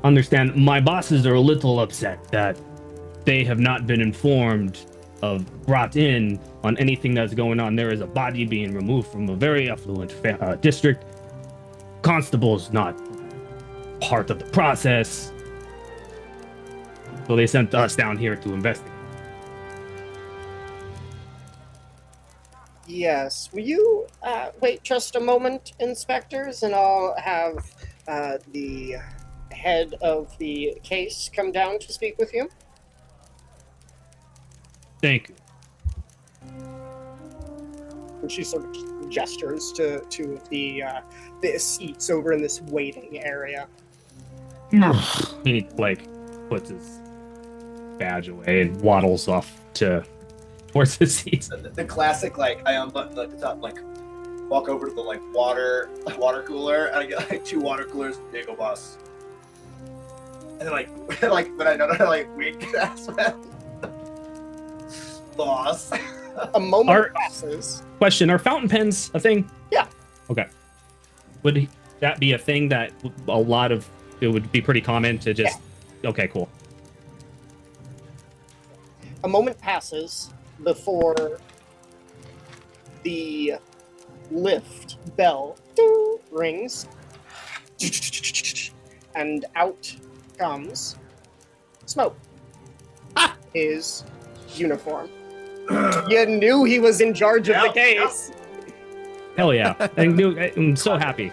Understand, my bosses are a little upset that they have not been informed brought in on anything that's going on. There is a body being removed from a very affluent district. Constable's not part of the process. So they sent us down here to investigate. Yes. Will you wait just a moment, inspectors, and I'll have the head of the case come down to speak with you. Thank you. And she sort of gestures to the seats over in this waiting area. He like puts his badge away and waddles off towards the seats. The classic, like, I unbutton the top, like, walk over to the, like, water cooler, and I get, like, 2 water coolers, Diego Boss. And then, like, when I know that, like, wink at Boss. A moment passes. Question: are fountain pens a thing? Yeah. Okay. Would that be a thing that a lot of it would be pretty common to just? Yeah. Okay, cool. A moment passes before the lift bell ding, rings, and out comes Smoke. His uniform. You knew he was in charge of the case. Hell yeah! I'm so happy.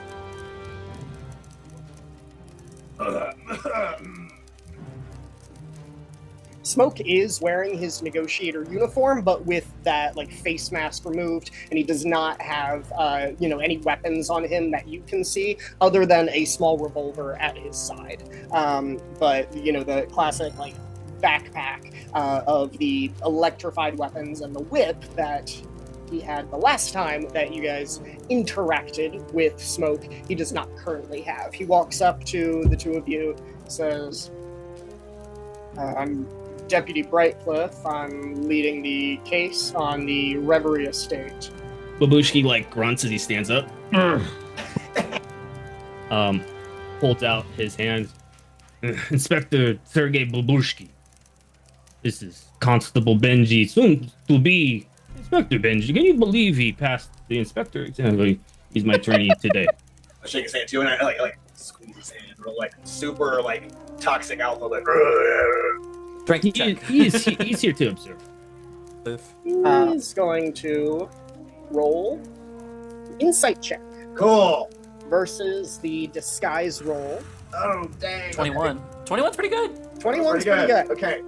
Smoke is wearing his negotiator uniform, but with that like face mask removed, and he does not have any weapons on him that you can see, other than a small revolver at his side. But the classic like backpack of the electrified weapons and the whip that he had the last time that you guys interacted with Smoke, he does not currently have. He walks up to the two of you, says, I'm Deputy Brightcliff. I'm leading the case on the Reverie Estate. Babushki like grunts as he stands up. Holds out his hand. Inspector Sergei Babushki. This is Constable Benji, soon to be Inspector Benji. Can you believe he passed the inspector exam? He's my trainee today. I shake his hand too, and I like squeeze his hand, real like super like toxic alpha, like. Drinking check. He's here to observe. He's going to roll insight check Cool. versus the disguise roll. Oh dang. 21. 21's pretty good. 21's pretty good. Okay.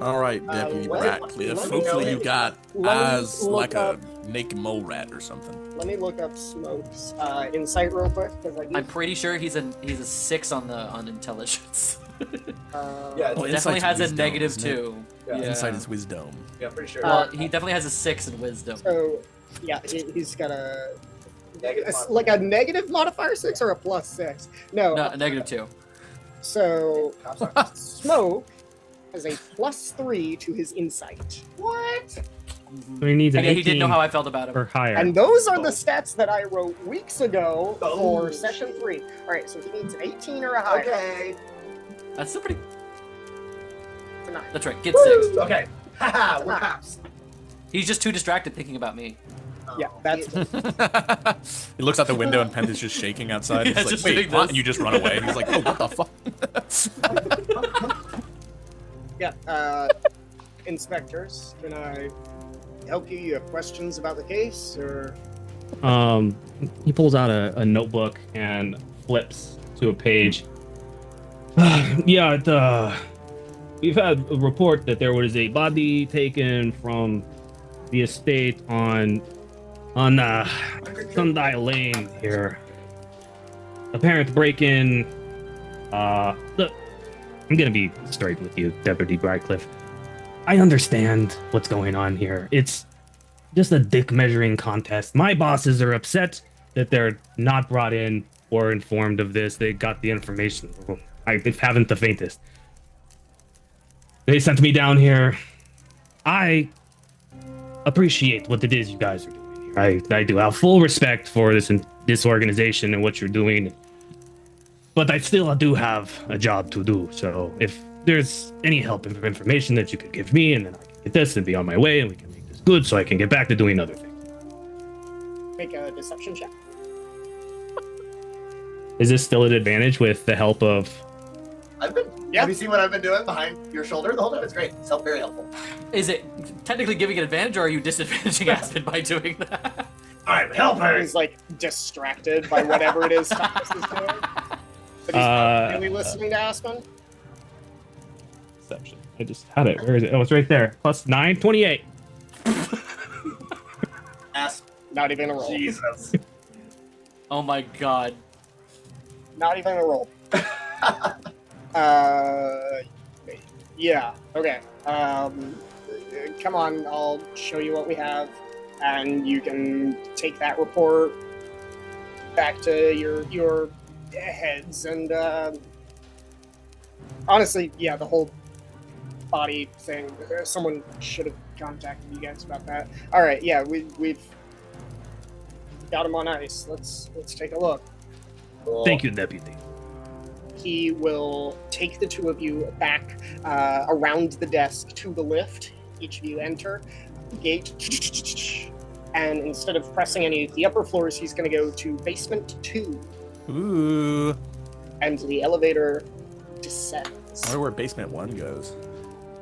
All right, Deputy let- Ratcliffe. let me Hopefully go- you got let me eyes look like up- a naked mole rat or something. Let me look up Smoke's insight real quick because I'm pretty sure he's a 6 on intelligence. Yeah, Well, Definitely insight's has a wisdom, negative isn't it? 2. Yeah. Insight is wisdom. yeah, pretty sure. Well, he definitely has a 6 in wisdom. So yeah, he's got a Negative like a negative modifier 6 or a plus 6. No. No, a negative 2. So I'm sorry. Smoke has a plus 3 to his insight. What? So he needs an He 18 didn't know how I felt about him. or higher. And those are the stats that I wrote weeks ago for Oh. session 3. All right, so he needs an 18 or a higher. Okay. That's still pretty. It's a 9. That's right. Get 6. Okay. Haha, we're cops. He's just too distracted thinking about me. Yeah, that's He looks out the window and Pent is just shaking outside. Yeah, He's like, just wait, doing what? this. And you just run away. He's like, oh, what the fuck? yeah. Inspectors, can I help you? You have questions about the case, or He pulls out a notebook and flips to a page. We've had a report that there was a body taken from the estate on Sundial Lane here. Apparent break-in. Look, I'm gonna be straight with you, Deputy Brightcliff. I understand what's going on here. It's just a dick measuring contest. My bosses are upset that they're not brought in or informed of this. They got the information. I haven't the faintest. They sent me down here. I appreciate what it is you guys are doing here. I do have full respect for this organization and what you're doing. But I still do have a job to do. So if there's any help and information that you could give me, and then I can get this and be on my way, and we can make this good so I can get back to doing other things. make a deception check. Is this still an advantage with the help of... Yeah. Have you seen what I've been doing behind your shoulder the whole time? It's great. It's very helpful. Is it technically giving an advantage, or are you disadvantaging Aspen by doing that? I'm helping. He's like distracted by whatever it is Thomas is doing. But he's not really listening to Aspen. Deception. I just had it. Where is it? Oh, it's right there. Plus 9, 28. Not even a roll. Jesus. Oh my god. Not even a roll. Yeah. Okay. Come on, I'll show you what we have, and you can take that report back to your heads. And honestly, yeah, the whole body thing. Someone should have contacted you guys about that. All right. Yeah, we've got him on ice. Let's take a look. Cool. Thank you, Deputy. He will take the two of you back around the desk to the lift. Each of you enter. Gate. And instead of pressing any of the upper floors, he's going to go to basement 2. Ooh. And the elevator descends. I wonder where basement 1 goes.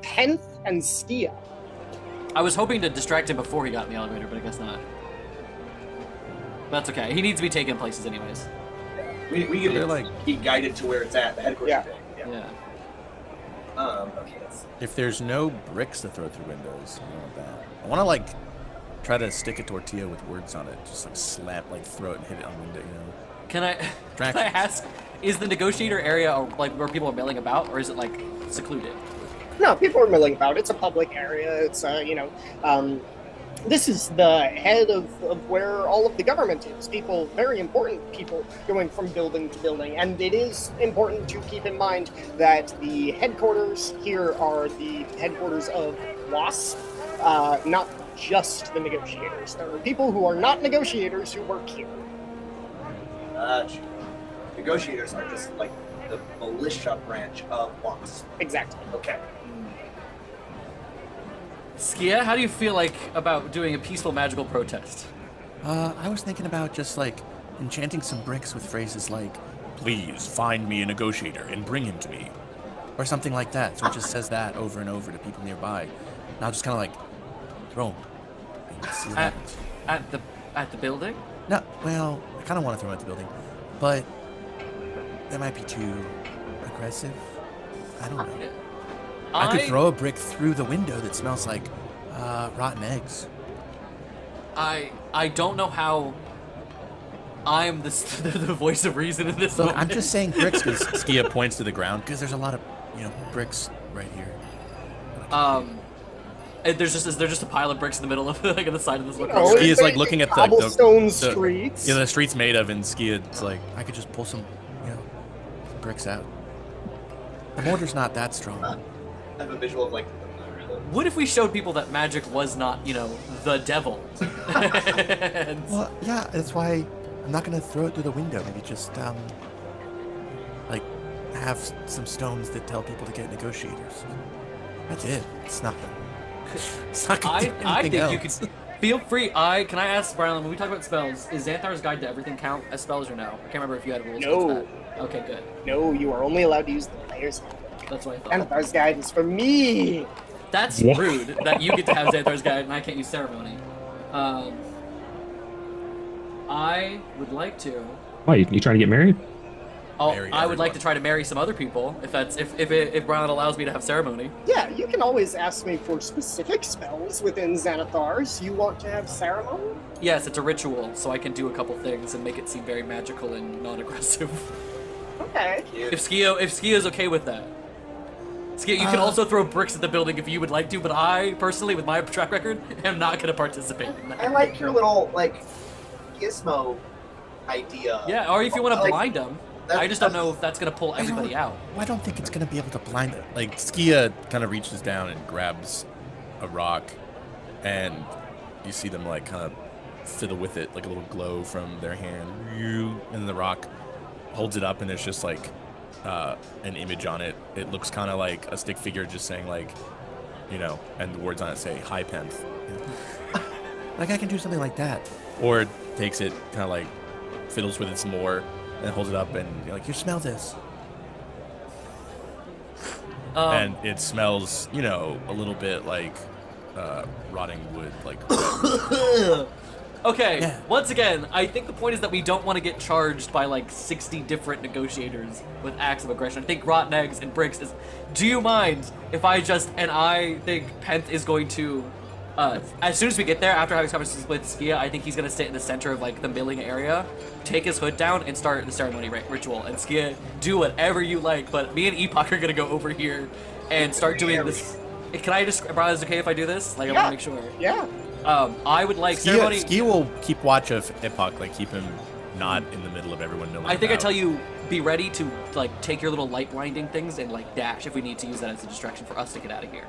Penth and Skia. I was hoping to distract him before he got in the elevator, but I guess not. That's okay. He needs to be taken places anyways. We get They're it. like- He guided to where it's at. The headquarters. Yeah. Thing. Yeah. Okay. Let's see. If there's no bricks to throw through windows, I don't want that. I want to like try to stick a tortilla with words on it, just like slap, like throw it and hit it on the window. You know. Can I Distractions. ask, is the negotiator area like where people are milling about, or is it like secluded? No, people are milling about. It's a public area. It's, this is the head of where all of the government is. People, very important people, going from building to building. And it is important to keep in mind that the headquarters here are the headquarters of WASP, not just the negotiators. There are people who are not negotiators who work here. Negotiators are just like the militia branch of WASP. Exactly. Okay. Skia, how do you feel like about doing a peaceful magical protest? I was thinking about just like enchanting some bricks with phrases like, "Please find me a negotiator and bring him to me," or something like that. So it just says that over and over to people nearby. And I'll just kind of like throw them. And see what happens. At the building? No, well, I kind of want to throw them at the building, but that might be too aggressive. I don't know. I could throw a brick through the window that smells like rotten eggs. I don't know how I'm the voice of reason in this Look, moment. I'm just saying bricks because Skia points to the ground because there's a lot of, bricks right here. Is there just a pile of bricks in the middle of like on the side of this location? Oh, Skia's it's like looking at the cobblestone streets. Yeah, the street's made of, and Skia's like, I could just pull some bricks out. The mortar's not that strong. I have a visual of like. What if we showed people that magic was not, the devil? Well, yeah, that's why I'm not gonna throw it through the window. Maybe just like have some stones that tell people to get negotiators. That's it. It's not gonna do I anything think else. you could feel free. Can I ask Brian, when we talk about spells, is Xanthar's Guide to Everything count as spells or no? I can't remember if you had rules No. against that. Okay, good. No, you are only allowed to use the player's handbook. That's what I thought. Xanthar's Guide is for me. That's What? rude that you get to have Xanthar's Guide and I can't use ceremony. I would like to. Why, you trying to get married? Marry I would like everyone. to try to marry some other people if Brian allows me to have ceremony. Yeah, you can always ask me for specific spells within Xanathar's. You want to have ceremony? Yes, it's a ritual, so I can do a couple things and make it seem very magical and non-aggressive. Okay. If Skia's okay with that. Skia, you can also throw bricks at the building if you would like to, but I personally, with my track record, am not going to participate in that. I like your little gizmo idea. Yeah, or if you want to Like, blind them. I just don't know if that's going to pull everybody out. Well, I don't think it's gonna be able to blind it. Like Skia kind of reaches down and grabs a rock, and you see them like kind of fiddle with it, like a little glow from their hand, and the rock holds it up, and there's just like an image on it. It looks kind of like a stick figure, just saying like, and the words on it say "Hi, Penth." Like I can do something like that, or takes it, kind of like fiddles with it some more. And holds it up and you're like, you smell this. And it smells, a little bit like rotting wood, like. Okay, Yeah. once again, I think the point is that we don't want to get charged by like 60 different negotiators with acts of aggression. I think rotten eggs and bricks is. Do you mind if I think Penth is going to As soon as we get there, after having conversations with Skia, I think he's gonna sit in the center of like the milling area, take his hood down, and start the ceremony ritual. And Skia, do whatever you like, but me and Epoch are gonna go over here and start doing this. Can I just, bro, is it okay if I do this? Like, I want to make sure. Yeah. I would like ceremony. Skia will keep watch of Epoch, like keep him not in the middle of everyone milling I think about. I tell you, be ready to like take your little light blinding things and like dash if we need to use that as a distraction for us to get out of here.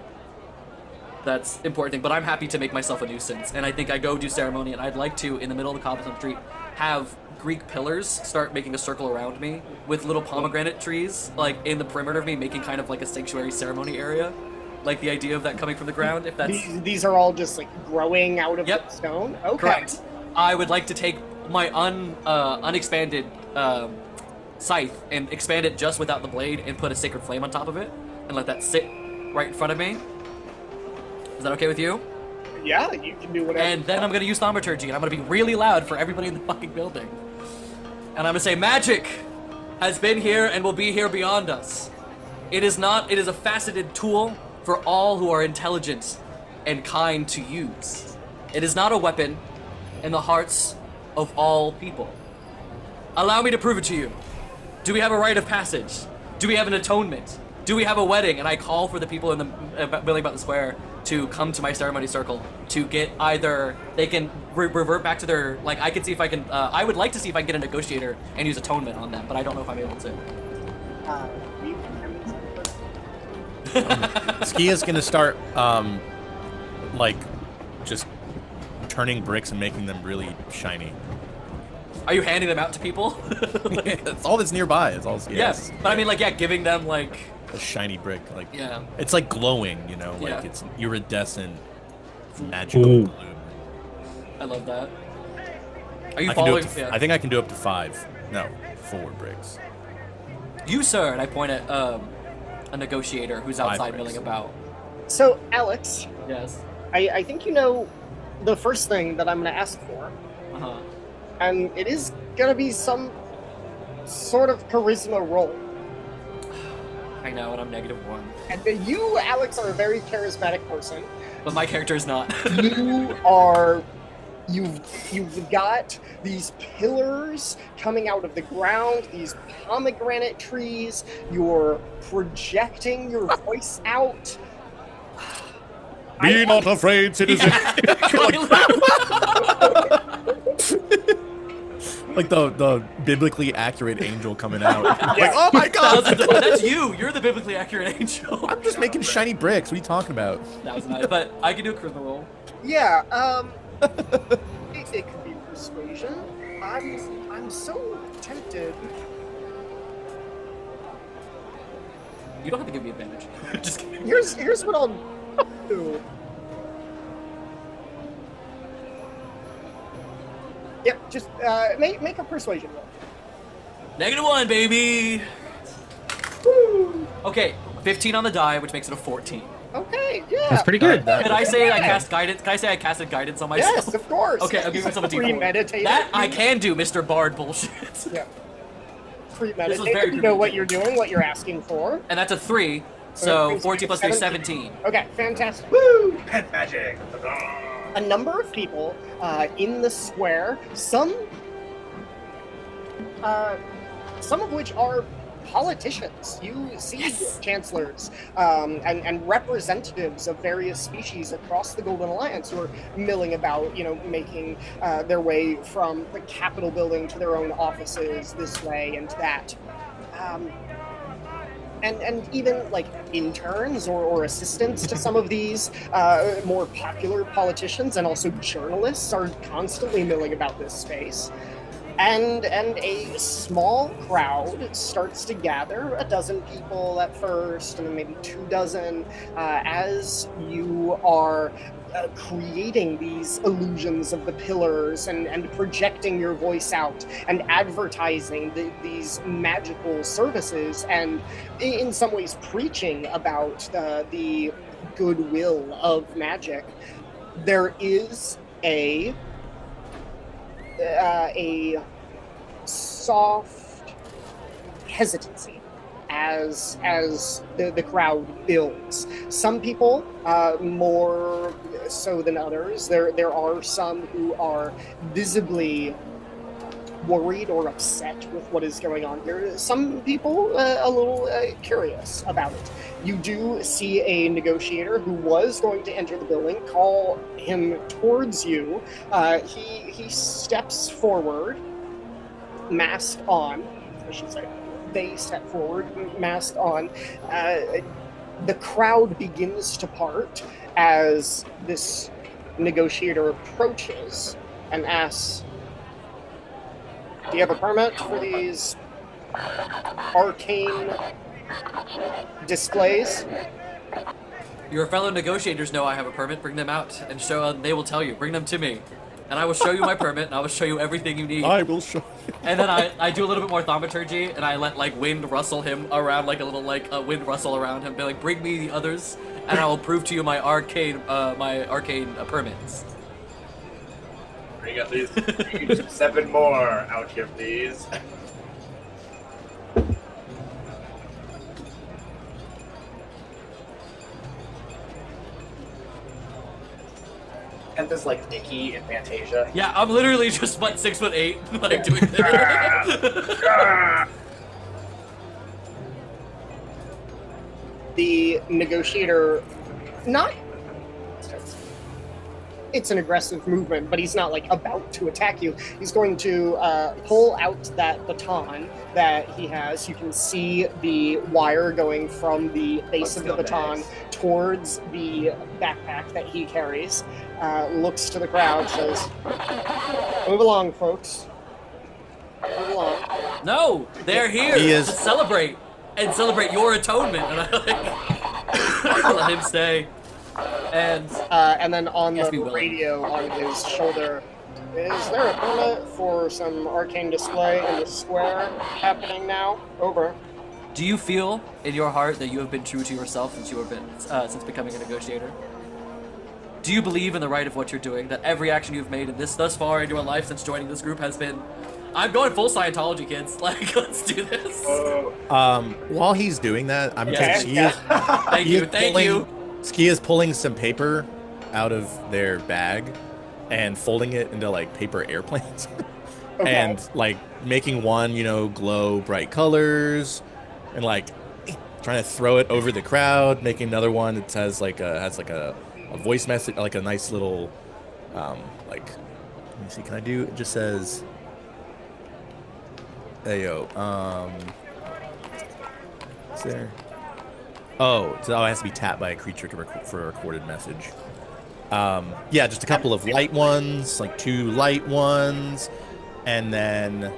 That's the important thing, but I'm happy to make myself a nuisance, and I think I go do ceremony, and I'd like to, in the middle of the cobblestone street, have Greek pillars start making a circle around me with little pomegranate trees, like in the perimeter of me, making kind of like a sanctuary ceremony area. Like the idea of that coming from the ground, if that's... These are all just like growing out of Yep. the stone? Okay. Correct. I would like to take my unexpanded scythe and expand it just without the blade and put a sacred flame on top of it and let that sit right in front of me. Is that okay with you? Yeah, you can do whatever. And then I'm going to use thaumaturgy, and I'm going to be really loud for everybody in the fucking building. And I'm going to say, magic has been here and will be here beyond us. It is a faceted tool for all who are intelligent and kind to use. It is not a weapon in the hearts of all people. Allow me to prove it to you. Do we have a rite of passage? Do we have an atonement? Do we have a wedding? And I call for the people in the milling about the square to come to my ceremony circle to get either they can revert back to their, like, I can see if I can, I would like to see if I can get a negotiator and use atonement on them, but I don't know if I'm able to. Skia's gonna start, like, just turning bricks and making them really shiny. Are you handing them out to people? That's all that's nearby. It's all Skia. Yes, but I mean, like, yeah, giving them, like... A shiny brick, like, Yeah. it's like glowing, you know, like Yeah. it's iridescent, magical Ooh. blue. I love that. Are you I can do following? up to, Yeah. I think I can do up to 4 bricks. You, sir, and I point at a negotiator who's 5 outside bricks. milling about. So, Alex, Yes. I think you know the first thing that I'm going to ask for, Uh-huh. and it is going to be some sort of charisma roll. I know, and I'm -1. And you, Alex, are a very charismatic person. But my character is not. You've got these pillars coming out of the ground, these pomegranate trees. You're projecting your voice out. Be not afraid, citizen. Like the biblically accurate angel coming out. Like, oh my god! That's you. You're the biblically accurate angel. I'm just making shiny bricks. What are you talking about? That was nice. But I can do a charisma roll. Yeah, it could be persuasion. I'm so tempted. You don't have to give me advantage. Just kidding. Here's what I'll do. Yep, just make a persuasion roll. -1, baby. Okay, 15 on the die, which makes it a 14. Okay, yeah. That's pretty good. Could I say I cast guidance? Can I say I casted guidance on myself? Yes, of course. Okay, I'll give myself a D4. Premeditated. That I can do, Mr. Bard bullshit. Yeah. This was Premeditated. very You know what you're doing, what you're asking for. And that's a 3, so 14 plus 3 is 17. Okay, fantastic. Woo! Pet magic. A number of people in the square, some of which are politicians. You see chancellors and representatives of various species across the Golden Alliance who are milling about, making their way from the Capitol building to their own offices this way and that. And even like interns or assistants to some of these more popular politicians and also journalists are constantly milling about this space. And a small crowd starts to gather, a dozen people at first, and then maybe 24, as you are creating these illusions of the pillars and projecting your voice out and advertising these magical services and in some ways preaching about the goodwill of magic. There is a soft hesitancy as the crowd builds. Some people more so than others. There are some who are visibly worried or upset with what is going on here. Some people a little curious about it. You do see a negotiator who was going to enter the building call him towards you. He steps forward, mask on, I should say. They step forward, mask on. The crowd begins to part as this negotiator approaches and asks, do you have a permit for these arcane displays? Your fellow negotiators know I have a permit. Bring them out and show. They will tell you. Bring them to me, and I will show you my permit, and I will show you everything you need. I will show you. And then I do a little bit more thaumaturgy, and I let like wind rustle him around, like a little wind rustle around him. Be like, bring me the others, and I will prove to you my arcane permits. Bring at least 7 more out here, please. And this like Nikki in Fantasia. Yeah, I'm literally just 6'8", like doing this. The negotiator, not. It's an aggressive movement, but he's not like about to attack you. He's going to pull out that baton that he has. You can see the wire going from the base of the baton towards the backpack that he carries. Looks to the crowd, says, "Move along, folks. Move along." No, they're here to celebrate and celebrate your atonement, and I let him stay. And then on the radio on his shoulder, is there a permit for some arcane display in the square happening now? Over. Do you feel in your heart that you have been true to yourself since becoming a negotiator? Do you believe in the right of what you're doing? That every action you've made in this thus far in your life since joining this group has been, I'm going full Scientology, kids. Like, let's do this. While he's doing that, I'm Thank you. Ski is pulling some paper out of their bag and folding it into like paper airplanes. Okay. And like making one, glow bright colors and like trying to throw it over the crowd, making another one that has a voice message, like a nice little let me see, can I do it? Just says, hey yo, is there? Oh, so it has to be tapped by a creature for a recorded message. Yeah, just a couple of light ones, like 2 light ones, and then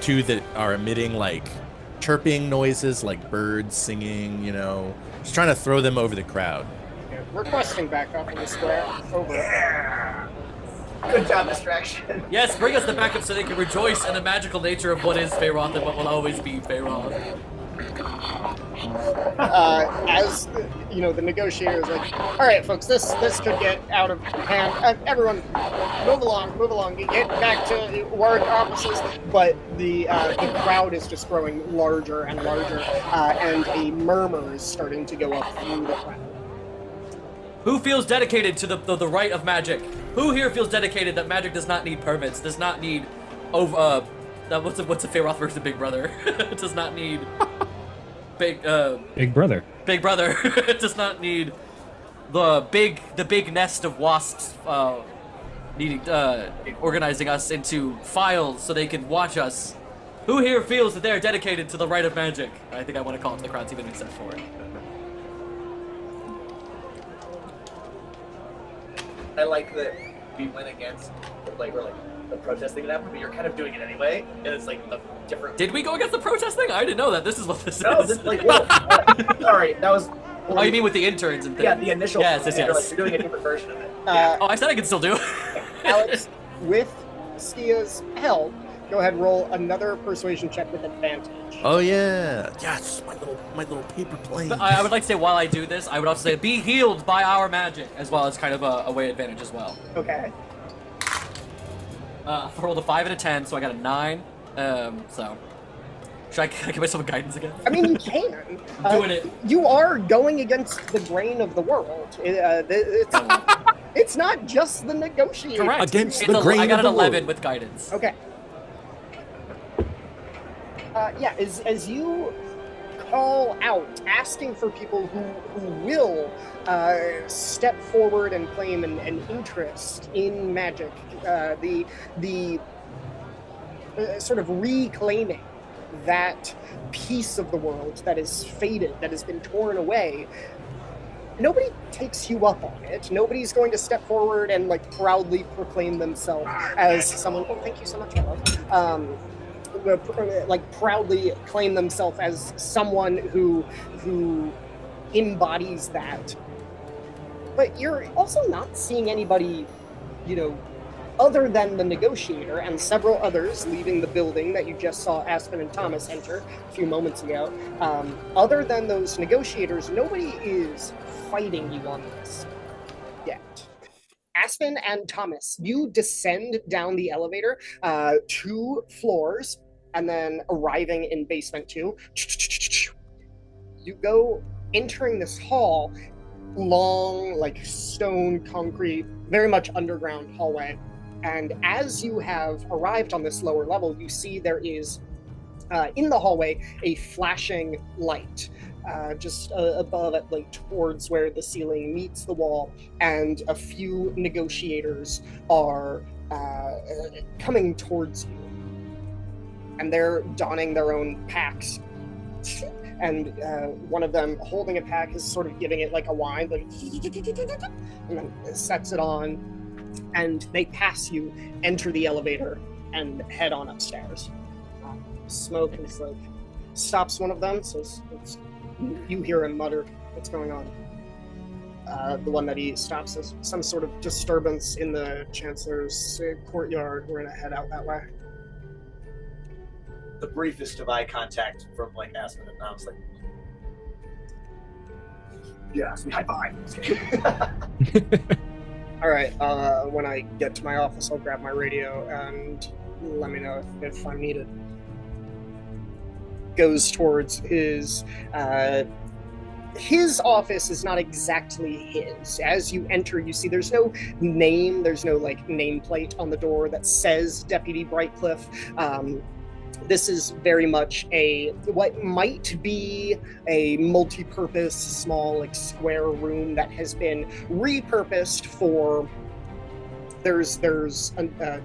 2 that are emitting like chirping noises, like birds singing, just trying to throw them over the crowd. Requesting backup in the square. Over. Yeah. Good job, distraction. Yes, bring us the backup so they can rejoice in the magical nature of what is Feyroth and what will always be Feyroth. As the negotiator is like, all right, folks, this could get out of hand. Everyone, move along. Get back to work offices. But the crowd is just growing larger and larger, and a murmur is starting to go up through the crowd. Who feels dedicated to the right of magic? Who here feels dedicated that magic does not need permits, does not need what's a Feyroth versus Big Brother? It does not need Big Brother. Big Brother. It does not need the big nest of wasps organizing us into files so they can watch us. Who here feels that they are dedicated to the right of magic? I think I want to call it to the crowd, see if anyone set for it. I like that we went against the protest thing that happened, but you're kind of doing it anyway, and it's like a different. Did we go against the protest thing? I didn't know that. This is what this No, is. Sorry, that was. Oh, you mean with the interns and things? Yeah, the initial. Yes. You're doing a different version of it. Oh, I said I could still do. Alex, with Skia's help, go ahead and roll another persuasion check with advantage. Oh yeah, yes, my little paper plane. I would like to say while I do this, I would also say be healed by our magic, as well as kind of a way advantage as well. Okay. I rolled a 5 and a 10, so I got a 9. So Can I give myself a guidance again? I mean, you can. I'm doing it. You are going against the grain of the world. It's not just the negotiator. Correct. Against It's the grain I got of an the 11 world. with guidance. Okay. As you call out, asking for people who will step forward and claim an interest in magic, the sort of reclaiming that piece of the world that is faded, that has been torn away. Nobody takes you up on it. Nobody's going to step forward and like proudly proclaim themselves as someone. Oh, thank you so much, love. Like proudly claim themselves as someone who embodies that. But you're also not seeing anybody, other than the negotiator and several others leaving the building that you just saw Aspen and Thomas enter a few moments ago. Other than those negotiators, nobody is fighting you on this yet. Aspen and Thomas, you descend down the elevator 2 floors and then arriving in basement 2. You go entering this hall, long, like stone, concrete, very much underground hallway. And as you have arrived on this lower level, you see there is, in the hallway, a flashing light. Just above it, like towards where the ceiling meets the wall, and a few negotiators are coming towards you. And they're donning their own packs. And one of them, holding a pack, is sort of giving it like a whine, like, and then sets it on. And they pass you, enter the elevator, and head on upstairs. Smoke and Smoke stops one of them, so you hear him mutter, "What's going on?" The one that he stops is some sort of disturbance in the Chancellor's courtyard. We're gonna head out that way. The briefest of eye contact from like Aspen and Tom's like, yeah, we high five. All right. When I get to my office, I'll grab my radio and let me know if I'm needed. Goes towards his office is not exactly his. As you enter, you see there's no name, there's no like nameplate on the door that says Deputy Brightcliff. This is very much what might be a multi-purpose, small, like square room that has been repurposed for. There's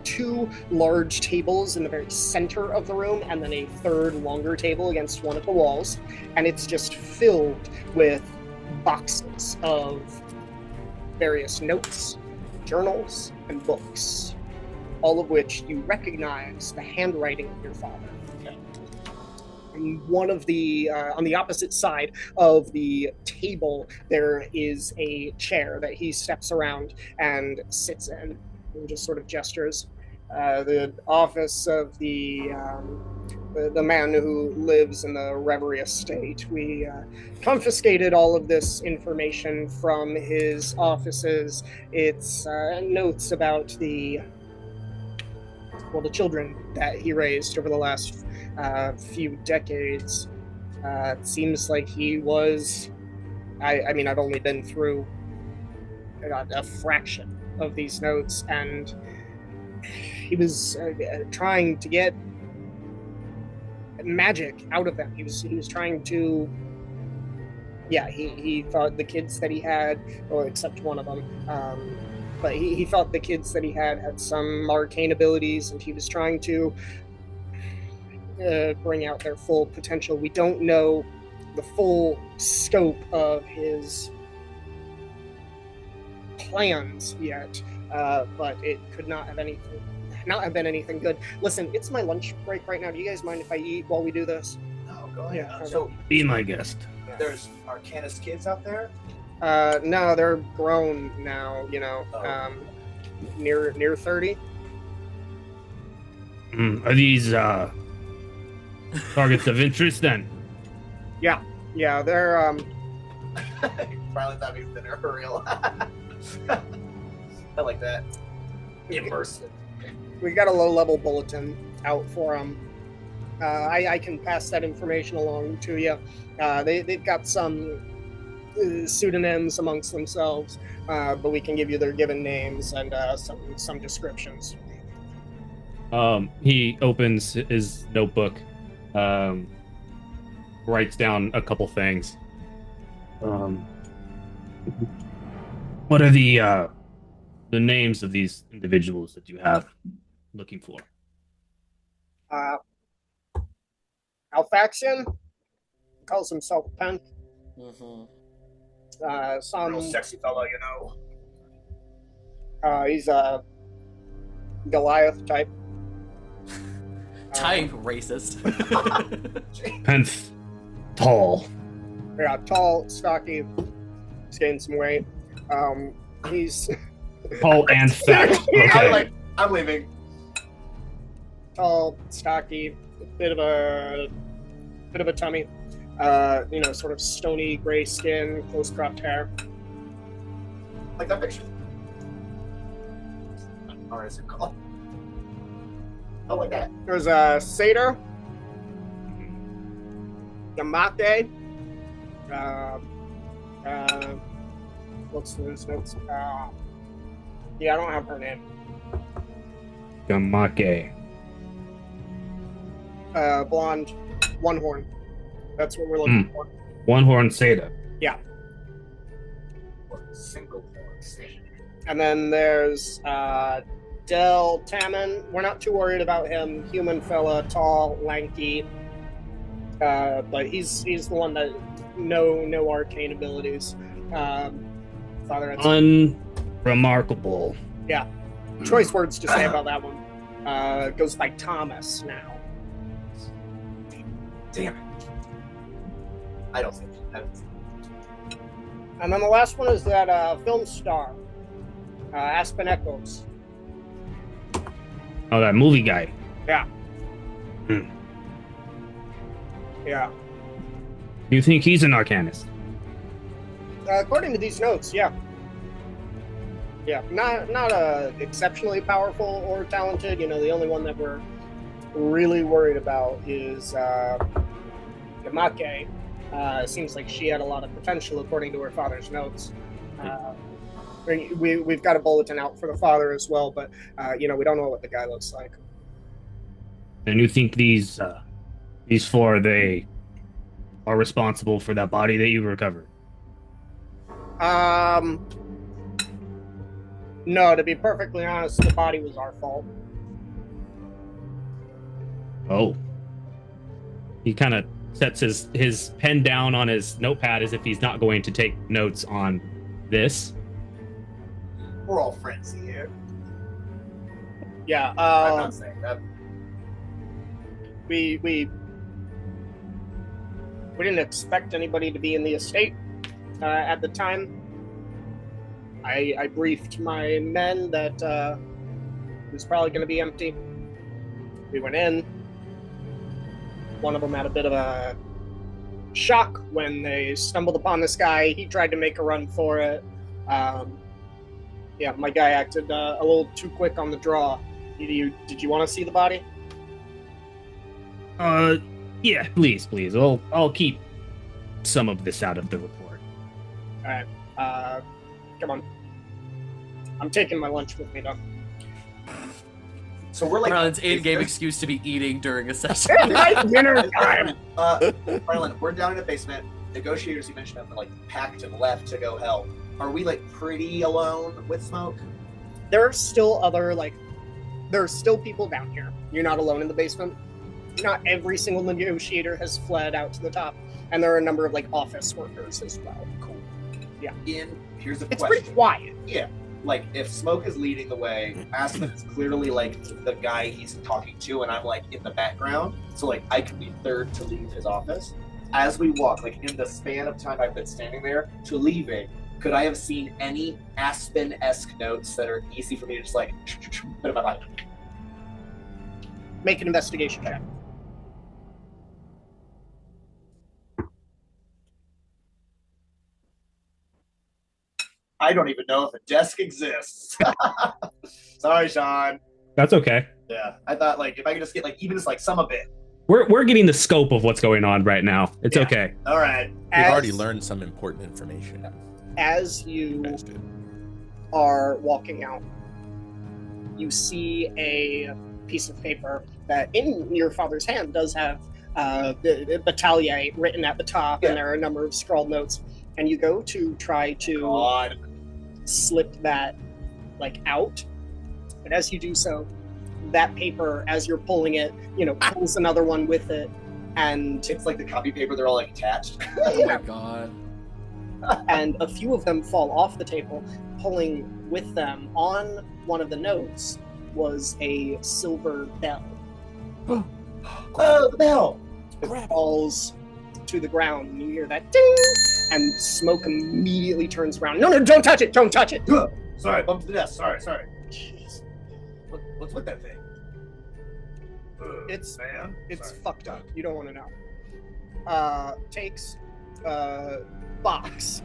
2 large tables in the very center of the room, and then a third longer table against one of the walls, and it's just filled with boxes of various notes, journals, and books, all of which you recognize the handwriting of your father. And one of the, on the opposite side of the table, there is a chair that he steps around and sits in and just sort of gestures. The office of the man who lives in the Reverie Estate. We confiscated all of this information from his offices. It's notes about the children that he raised over the last few decades. It seems like he was, I mean, I've only been through a fraction of these notes, and he was trying to get magic out of them. He was trying to, he thought the kids that he had, well, except one of them, but he thought the kids that he had some arcane abilities, and he was trying to bring out their full potential. We don't know the full scope of his plans yet, but it could not have been anything good. Listen, it's my lunch break right now. Do you guys mind if I eat while we do this? No, go ahead. Yeah, So Be my guest. there's Arcanist kids out there? No, they're grown now, Oh. Near 30. Are these targets of interest then? Yeah, they're Probably thought he was in a hurry a lot. I like that. Immersive. we got a low-level bulletin out for them. I can pass that information along to you. They've got some pseudonyms amongst themselves, but we can give you their given names and some descriptions. He opens his notebook, writes down a couple things. What are the names of these individuals that you have looking for? Alfaxian calls himself Penth. Mm-hmm. Real sexy fella, you know. He's a Goliath type. Type racist. Penth, tall. Yeah, tall, stocky. He's gained some weight. He's Tall and fat. Okay. I'm leaving. Tall, stocky, bit of a tummy. Sort of stony gray skin, close cropped hair. Like that picture. Or is it called? Oh, like that. There's a satyr, Yamate. What's those notes? Yeah, I don't have her name. Gamake. Blonde, one horn. That's what we're looking for. One horn Seda. Yeah. Single horn. And then there's Del Taman. We're not too worried about him. Human fella, tall, lanky. But he's the one that no arcane abilities. Father, Unremarkable. Yeah. Choice words to say about that one. Goes by Thomas now. Damn it. I don't think. And then the last one is that film star, Aspen Echoes. Oh, that movie guy. Yeah. Yeah. You think he's an arcanist? According to these notes, yeah. Yeah, not exceptionally powerful or talented. The only one that we're really worried about is Yamake. Seems like she had a lot of potential according to her father's notes. We've got a bulletin out for the father as well, but we don't know what the guy looks like. And you think these four, they are responsible for that body that you recovered? No, to be perfectly honest, the body was our fault. Oh. He kind of sets his pen down on his notepad as if he's not going to take notes on this. We're all friends here. Yeah, I'm not saying that. We didn't expect anybody to be in the estate at the time. I briefed my men that it was probably going to be empty. We went in. One of them had a bit of a shock when they stumbled upon this guy. He tried to make a run for it. Yeah, my guy acted a little too quick on the draw. Did you want to see the body? Yeah, please. I'll keep some of this out of the report. All right. Come on. I'm taking my lunch with me, though. So we're like Marlon's in-game excuse to be eating during a session. Dinner time. Marlon, we're down in the basement. Negotiators, you mentioned, have packed and left to go help. Are we pretty alone with Smoke? There are still there are still people down here. You're not alone in the basement. Not every single negotiator has fled out to the top, and there are a number of office workers as well. Cool. Yeah. Here's the It's question. pretty quiet. Yeah. If Smoke is leading the way, Aspen is clearly the guy he's talking to, and I'm in the background. So I can be third to leave his office. As we walk, in the span of time I've been standing there to leaving, could I have seen any Aspen-esque notes that are easy for me to just put in my mind? Make an investigation check. I don't even know if a desk exists. Sorry, Sean. That's okay. Yeah, I thought if I could just get even just some of it. We're getting the scope of what's going on right now. It's Yeah. okay. All right. We've already learned some important information. As you Guys did. are walking out, you see a piece of paper that in your father's hand does have the battalier written at the top, Yeah. and there are a number of scrawled notes. And you go to try to God. slip that out, but as you do so, that paper, as you're pulling it, pulls another one with it, and It's like the copy paper, they're all like attached. Oh my god. and a few of them fall off the table. Pulling with them on one of the notes was a silver bell. Oh, the bell! It falls to the ground, and you hear that ding, and Smoke immediately turns around. No, don't touch it! Don't touch it! Sorry, bumped to the desk. Sorry. What's with that thing? It's man. It's Sorry. fucked up. You don't want to know. Takes a box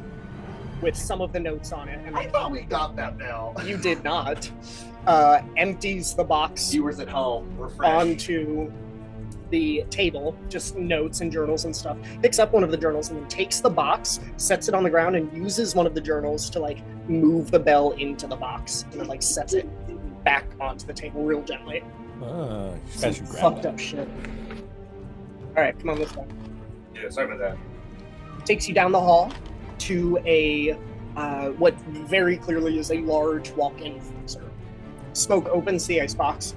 with some of the notes on it, and I thought we got that bell. you did not. Empties the box Viewers at home, refresh. onto the table, just notes and journals and stuff. Picks up one of the journals and then takes the box, sets it on the ground, and uses one of the journals to move the bell into the box, and then sets it back onto the table real gently. You Some guys should grab fucked that. up shit. All right, come on this way. Yeah, sorry about that. Takes you down the hall to a what very clearly is a large walk-in freezer. Smoke opens the icebox,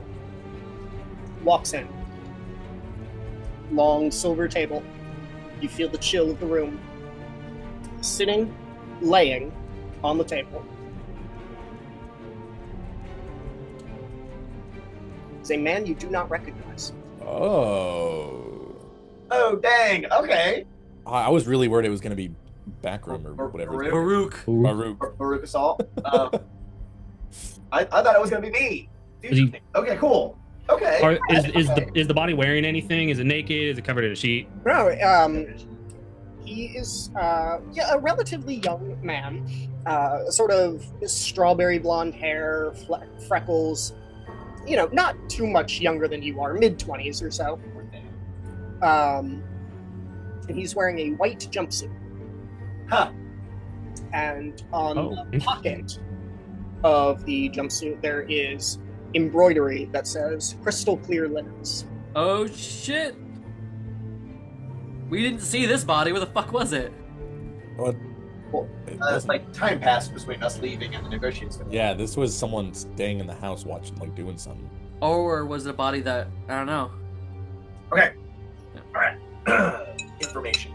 walks in. Long silver table. You feel the chill of the room. Sitting, laying on the table is a man you do not recognize. Oh. Oh, dang. Okay. I was really worried it was going to be Backroom or whatever. Baruch. Baruch. Baruch Assault. I thought it was going to be me. Is he- Okay, cool. Okay. Is the body wearing anything? Is it naked? Is it covered in a sheet? No, he is a relatively young man, sort of strawberry blonde hair, freckles. Not too much younger than you are, mid-20s or so. And he's wearing a white jumpsuit. Huh. And on Oh, the interesting. pocket of the jumpsuit, there is embroidery that says "crystal clear linens." Oh shit! We didn't see this body. Where the fuck was it? What? Well, It wasn't- time passed between us leaving and the negotiations. yeah, this was someone staying in the house watching, doing something. Or was it a body that I don't know? Okay. All right. Information.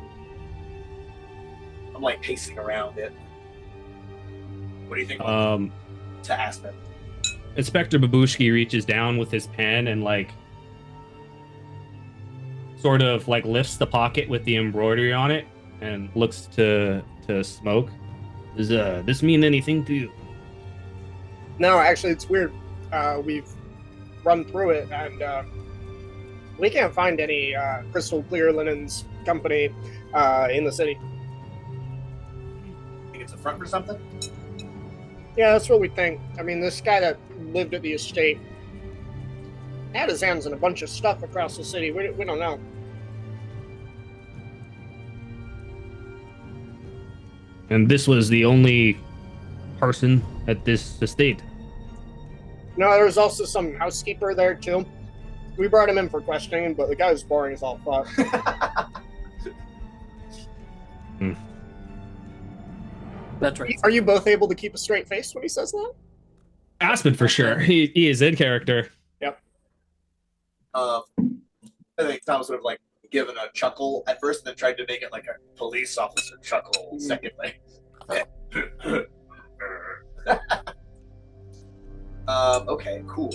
I'm pacing around it. What do you think? To Aspen. Inspector Babushki reaches down with his pen and sort of lifts the pocket with the embroidery on it and looks to Smoke. Does this mean anything to you? No, actually, it's weird. We've run through it, and we can't find any crystal clear linens company in the city. Think it's a front for something? Yeah, that's what we think. I mean, this guy that lived at the estate had his hands in a bunch of stuff across the city. We don't know. And this was the only person at this estate. No, there was also some housekeeper there, too. We brought him in for questioning, but the guy was boring as all fuck. That's right. Are you both able to keep a straight face when he says that? Aspen for sure. He is in character. I think Thomas would have given a chuckle at first and then tried to make it like a police officer chuckle secondly. Okay, cool.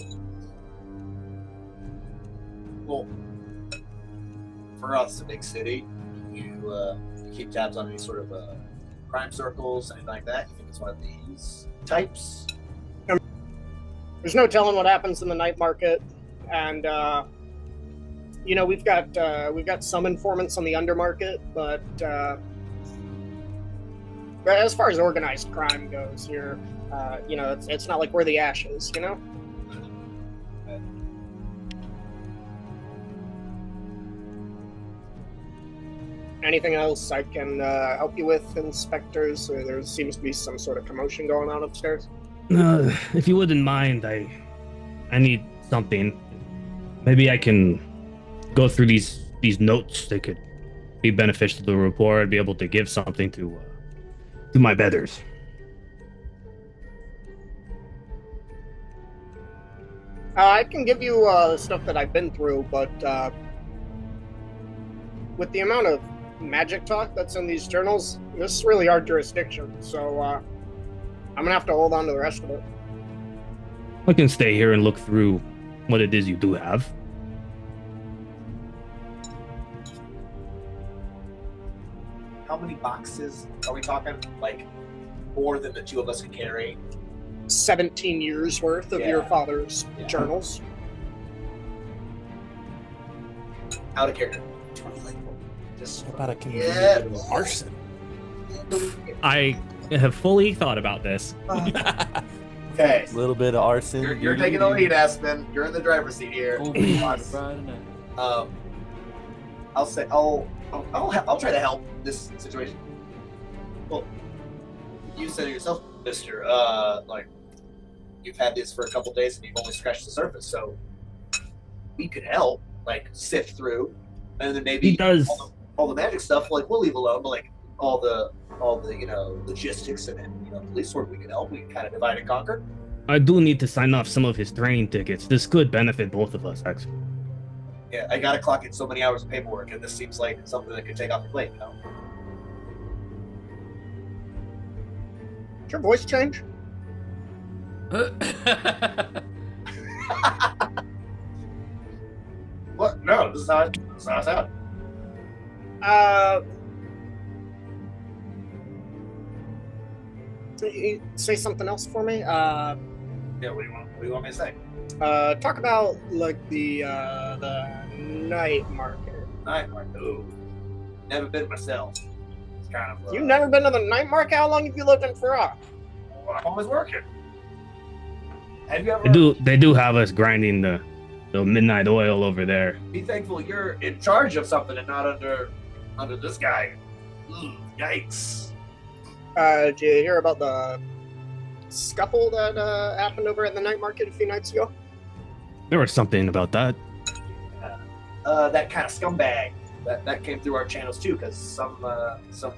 Well, for us, a big city, you keep tabs on any sort of crime circles, anything like that. You think it's one of these types? There's no telling what happens in the night market, and we've got some informants on the undermarket, but as far as organized crime goes here, it's not like we're the Ashes, Anything else I can help you with, inspectors? There seems to be some sort of commotion going on upstairs. If you wouldn't mind, I need something. Maybe I can go through these notes. They could be beneficial to the report. I'd be able to give something to my betters. I can give you stuff that I've been through, but with the amount of magic talk that's in these journals, this is really our jurisdiction, so I'm gonna have to hold on to the rest of it. I can stay here and look through what it is you do have. How many boxes are we talking? Like, more than the two of us can carry? 17 years worth of your father's journals. Out of character. Just What about a convenient little arson? I have fully thought about this. Okay. A little bit of arson. You're taking the lead, Aspen. You're in the driver's seat here. Oh, Friday night. I'll try to help this situation. Well, you said it yourself, Mister. Like, you've had this for a couple days and you've only scratched the surface, so we could help, like, sift through, and then maybe He does. all the magic stuff, like, we'll leave alone, but like all the logistics and police work, we can help. We can kind of divide and conquer. I do need to sign off some of his train tickets. This could benefit both of us, actually. Yeah, I gotta clock in so many hours of paperwork, and this seems like something that could take off your plate, Did your voice change? What? No, this is how it sounds. Say something else for me. Yeah, what do you want me to say? Talk about like the night market. Night market. Ooh, never been myself. It's kind of. You've never been to the night market? How long have you lived in Farah? Well, I'm always working. Have you ever? They do have us grinding the midnight oil over there. Be thankful you're in charge of something and not under this guy. Yikes. Did you hear about the scuffle that happened over at the night market a few nights ago? There was something about that. That kind of scumbag that came through our channels too, because some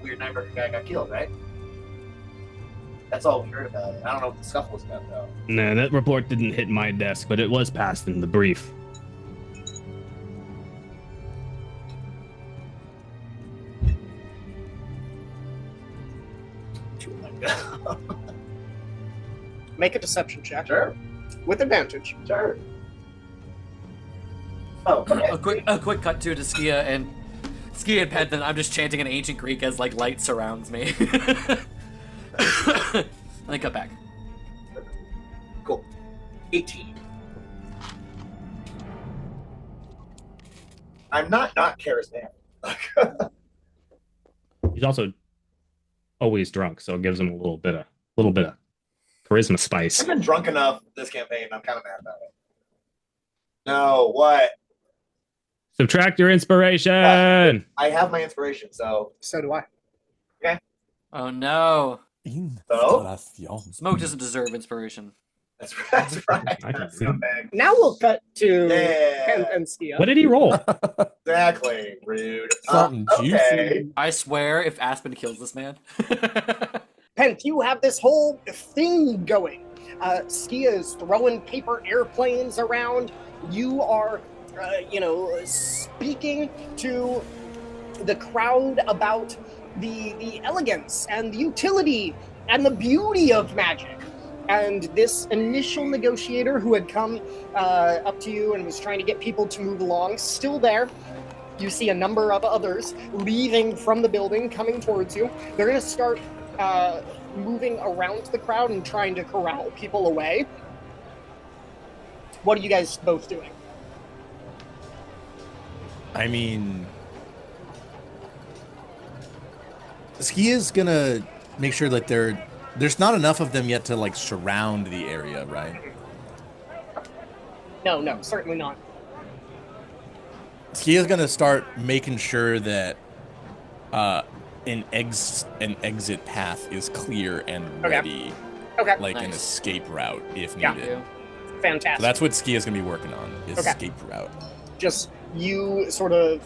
weird night market guy got killed, right? That's all we heard about it. I don't know what the scuffle was about though. Nah, that report didn't hit my desk, but it was passed in the brief. Make a deception check. Sure. With advantage. Sure. Oh, okay. A quick cut to Skia and Penthan. I'm just chanting in ancient Greek as like light surrounds me. And then cut back. Cool. 18. I'm not charismatic. He's also always drunk, so it gives him a little bit of charisma spice. I've been drunk enough this campaign. I'm kind of mad about it. No, what? Subtract your inspiration. I have my inspiration, so do I. Oh no. So? Smoke doesn't deserve inspiration. That's right. I can see. Scumbag. Now we'll cut to Yeah. Kent and Skia. What did he roll? Exactly. Rude. Something Okay. juicy. I swear, if Aspen kills this man. Pent, you have this whole thing going. Skia is throwing paper airplanes around. You are, speaking to the crowd about the elegance and the utility and the beauty of magic. And this initial negotiator who had come up to you and was trying to get people to move along, still there. You see a number of others leaving from the building, coming towards you. They're going to start moving around the crowd and trying to corral people away. What are you guys both doing? I mean, Skia's gonna make sure that there's not enough of them yet to like surround the area, right? No, certainly not. Skia's gonna start making sure that an exit path is clear and Okay. ready, Okay. like an Nice. escape route if Yeah. needed. You. Fantastic. So that's what Skia's gonna be working on, is Okay. escape route. Just you sort of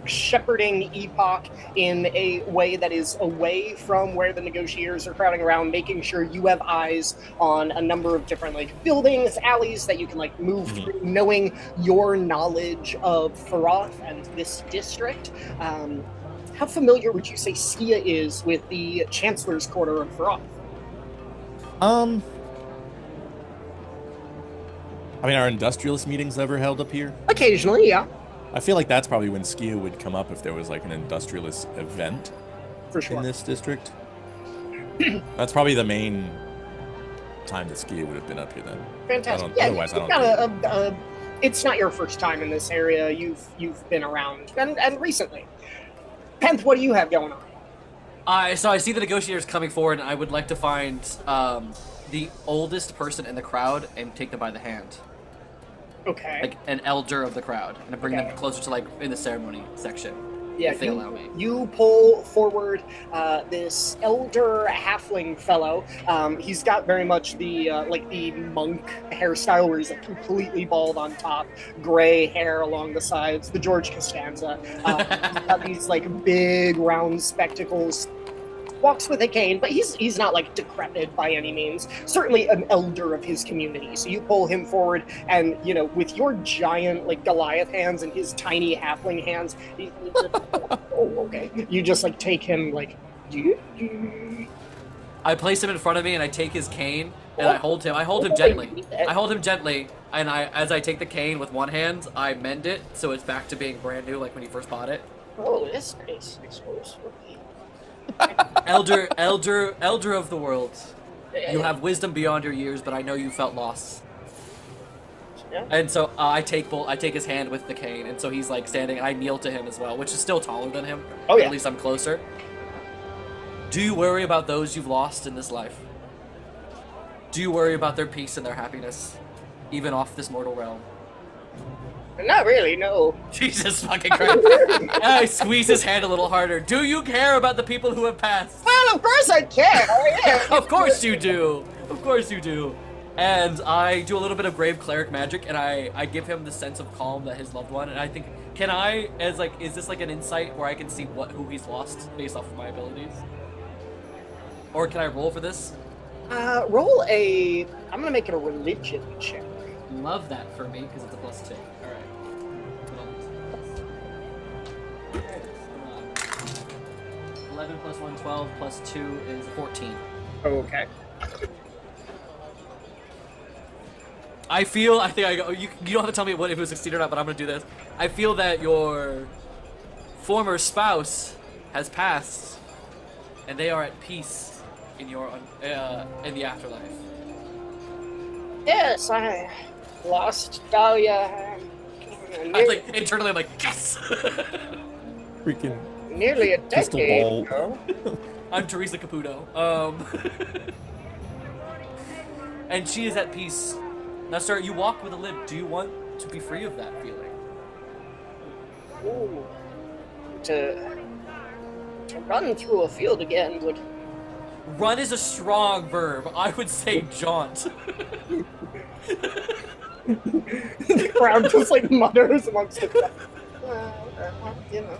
shepherding Epoch in a way that is away from where the negotiators are crowding around, making sure you have eyes on a number of different like buildings, alleys that you can like move Mhm. through, knowing your knowledge of Faroth and this district. How familiar would you say Skia is with the Chancellor's Quarter of Faroth? I mean, are industrialist meetings ever held up here? Occasionally, yeah, I feel like that's probably when Skia would come up if there was like an industrialist event for sure. in this district. That's probably the main time that Skia would have been up here then. Fantastic. Otherwise, I you've don't got it's not your first time in this area. You've been around and recently. Penth, what do you have going on? So I see the negotiators coming forward, and I would like to find the oldest person in the crowd and take them by the hand, Okay. like an elder of the crowd, and bring Okay. them closer to like in the ceremony section. Yeah, if they allow me. You pull forward this elder halfling fellow. He's got very much the like the monk hairstyle, where he's like completely bald on top, gray hair along the sides, the George Costanza. He's got these like big round spectacles. Walks with a cane, but he's not like decrepit by any means. Certainly an elder of his community. So you pull him forward, and you know, with your giant like Goliath hands and his tiny halfling hands, oh, okay. You just like take him like. I place him in front of me, and I take his cane, and I hold him. I hold him gently. I hold him gently, and as I take the cane with one hand, I mend it so it's back to being brand new, like when you first bought it. Oh, that's nice. Exposed. Elder of the world. You have wisdom beyond your years, but I know you felt loss. Yeah. And so I take his hand with the cane, and so he's like standing. I kneel to him as well, which is still taller than him. Oh, yeah. At least I'm closer. Do you worry about those you've lost in this life? Do you worry about their peace and their happiness, even off this mortal realm? Not really, no. Jesus fucking Christ. I squeeze his hand a little harder. Do you care about the people who have passed? Well, of course I care. Yeah. Of course you do. Of course you do. And I do a little bit of grave cleric magic, and I give him the sense of calm that his loved one. And I think, is this like an insight where I can see who he's lost based off of my abilities? Or can I roll for this? Roll I'm gonna make it a religion check. Love that for me because it's a +2. All right. 11 plus 1, 12 plus 2 is 14. Okay. I go. You don't have to tell me if it was succeed or not, but I'm gonna do this. I feel that your former spouse has passed, and they are at peace in the afterlife. Yes, I lost Dahlia. I like internally, I'm like, yes. Freaking Nearly a crystal decade ball. ago. I'm Teresa Caputo. And she is at peace. Now, sir, you walk with a limp. Do you want to be free of that feeling? Ooh. To run through a field again would. Run is a strong verb. I would say jaunt. The crowd just like mutters amongst itself. Well, you know.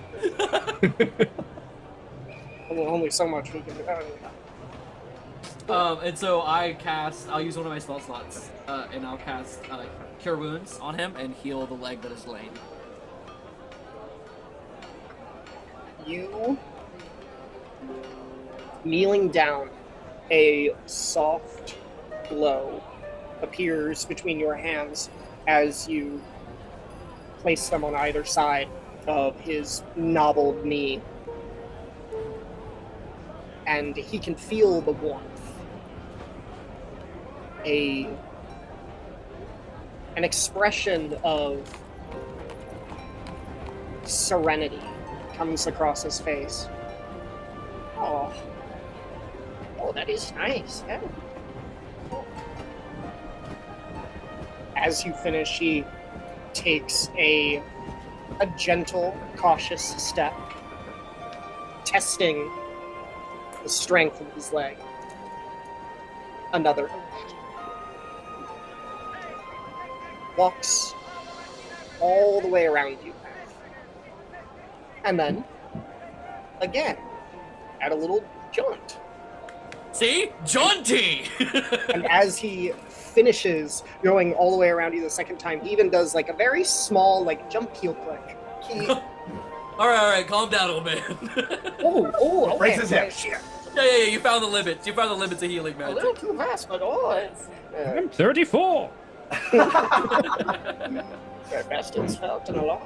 Only so much we can do. And so I'll use one of my spell slots, and I'll cast Cure Wounds on him and heal the leg that is lame. You kneeling down, a soft glow appears between your hands as you place them on either side of his knobbled knee. And he can feel the warmth. An expression of serenity comes across his face. Oh, that is nice. Yeah. As you finish, he takes a gentle, cautious step testing the strength of his leg. Another. Walks all the way around you. And then, again, at a little jaunt. See? Jaunty! And as he finishes going all the way around you the second time, he even does like a very small like jump heel click. He... all right, calm down, old man. okay. Breaks his hip. Shit. Yeah, you found the limits. You found the limits of healing A magic. little too fast, but it's... I'm 34. Their best it's felt in a long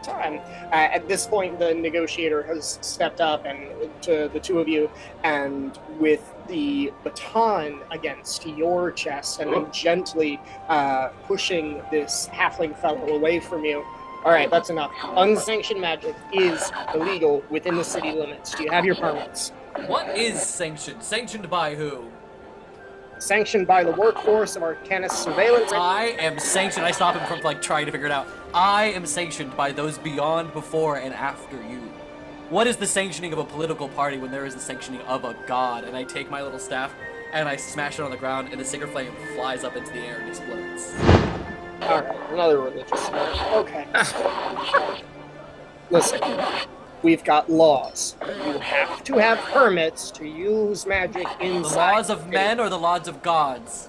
time. At this point, the negotiator has stepped up and to the two of you, and with the baton against your chest, and then gently pushing this halfling fellow away from you. All right, that's enough. Unsanctioned magic is illegal within the city limits. Do you have your permits? What is sanctioned? Sanctioned by who? Sanctioned by the workforce of Arcanist Surveillance. I am sanctioned. I stop him from like trying to figure it out. I am sanctioned by those beyond, before, and after you. What is the sanctioning of a political party when there is the sanctioning of a god? And I take my little staff and I smash it on the ground, and the sacred flame flies up into the air and explodes. Alright, another religious symbol. Okay. Listen, we've got laws. You have to have permits to use magic The inside. laws of men or the laws of gods?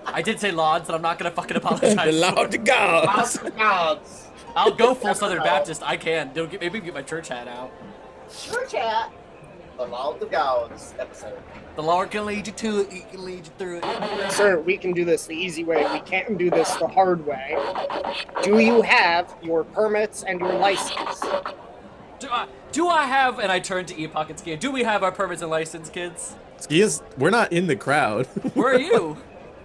I did say laws, and I'm not gonna fucking apologize. The Lord gods. Gods. I'll go full Southern Baptist. I can. Maybe get my church hat out. Sure, chat. The Law of the Gods episode. The Lord can lead you to it. He can lead you through it. Sir, we can do this the easy way. We can't do this the hard way. Do you have your permits and your license? Do I have? And I turn to Epoch and Skia. Do we have our permits and license, kids? Skia's, we're not in the crowd. Where are you?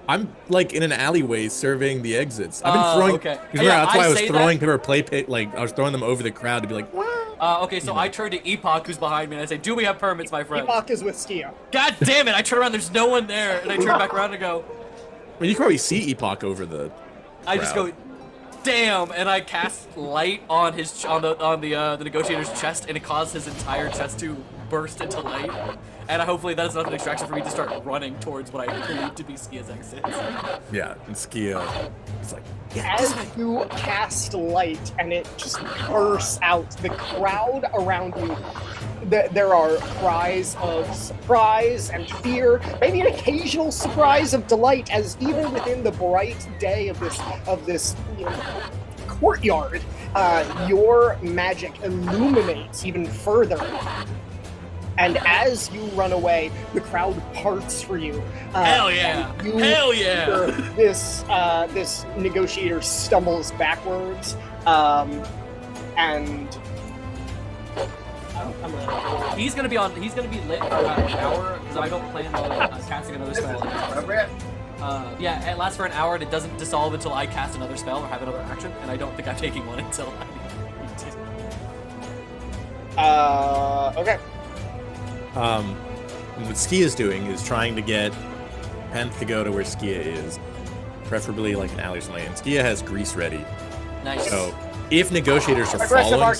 I'm like in an alleyway surveying the exits. I've been Oh, throwing. okay. Because Yeah, that's why I was say throwing that. paper plate. Like I was throwing them over the crowd to be like, Okay, so I turn to Epoch, who's behind me, and I say, "Do we have permits, my friend?" Epoch is with Skia. God damn it! I turn around. There's no one there, and I turn back around and go. well, you can probably see Epoch over the. I just go, damn, and I cast light on his on the negotiator's chest, and it caused his entire chest to burst into light. And hopefully that is enough of an distraction for me to start running towards what I believe to be Skia's exit. Yeah, and Skia, it's like, As you cast light and it just bursts out, the crowd around you, there are cries of surprise and fear, maybe an occasional surprise of delight, as even within the bright day of this courtyard, your magic illuminates even further. And as you run away, the crowd parts for you. Hell yeah! You Hell yeah! hear this negotiator stumbles backwards, and I'm gonna. He's gonna be lit for about an hour because I don't plan on casting another spell. Yeah, it lasts for an hour and it doesn't dissolve until I cast another spell or have another action, and I don't think I'm taking one until I need to. Okay. What Skia's doing is trying to get Penth to go to where Skia is, preferably like an alley or something. And Skia has grease ready. Nice. So if negotiators are Aggressive following,